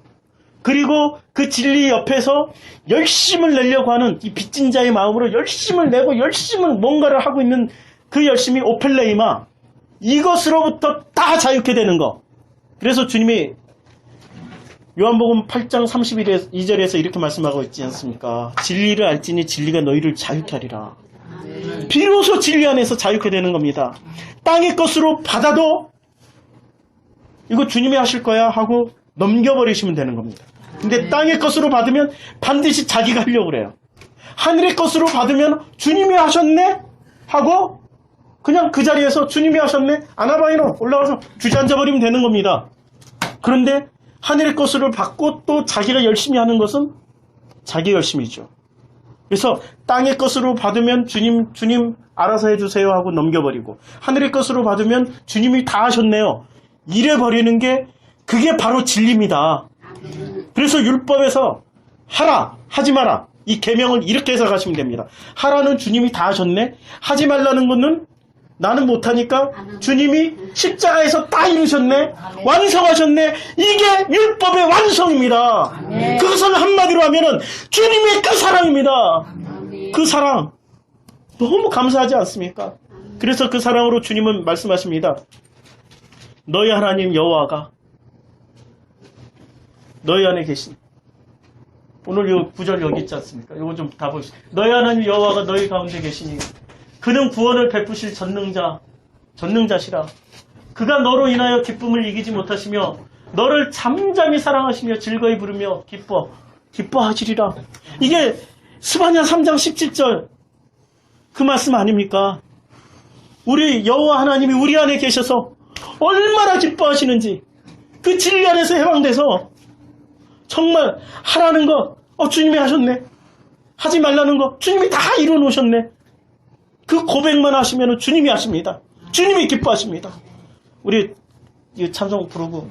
그리고 그 진리 옆에서 열심을 내려고 하는 이 빚진 자의 마음으로 열심을 내고 열심을 뭔가를 하고 있는 그 열심이 오펠레이마. 이것으로부터 다 자유케 되는 거. 그래서 주님이 요한복음 8장 32절에서 이렇게 말씀하고 있지 않습니까? 진리를 알지니 진리가 너희를 자유케 하리라. 비로소 진리 안에서 자유케 되는 겁니다. 땅의 것으로 받아도 이거 주님이 하실 거야 하고 넘겨버리시면 되는 겁니다. 근데 땅의 것으로 받으면 반드시 자기가 하려고 그래요. 하늘의 것으로 받으면 주님이 하셨네 하고 그냥 그 자리에서 주님이 하셨네, 아나바이노 올라가서 주저앉아버리면 되는 겁니다. 그런데 하늘의 것으로 받고 또 자기가 열심히 하는 것은 자기 열심이죠. 그래서 땅의 것으로 받으면 주님 알아서 해주세요 하고 넘겨버리고, 하늘의 것으로 받으면 주님이 다 하셨네요, 이래버리는 게 그게 바로 진리입니다. 그래서 율법에서 하라, 하지 마라, 이 계명을 이렇게 해석하시면 됩니다. 하라는 주님이 다 하셨네, 하지 말라는 것은 나는 못하니까 주님이 십자가에서 다 이루셨네, 완성하셨네. 이게 율법의 완성입니다. 그것을 한마디로 하면은 주님의 그 사랑입니다. 그 사랑 너무 감사하지 않습니까? 그래서 그 사랑으로 주님은 말씀하십니다. 너희 하나님 여호와가 너희 안에 계신, 오늘 요 구절 여기 있지 않습니까? 이거 좀 다 보시죠. 너희 하나님 여호와가 너희 가운데 계시니 그는 구원을 베푸실 전능자시라. 그가 너로 인하여 기쁨을 이기지 못하시며 너를 잠잠히 사랑하시며 즐거이 부르며 기뻐하시리라. 이게 스바냐 3장 17절 그 말씀 아닙니까? 우리 여호와 하나님이 우리 안에 계셔서 얼마나 기뻐하시는지, 그 진리 안에서 해방돼서 정말 하라는 거 주님이 하셨네, 하지 말라는 거 주님이 다 이루어 놓으셨네, 그 고백만 하시면 주님이 하십니다. 주님이 기뻐하십니다. 우리 찬송 부르고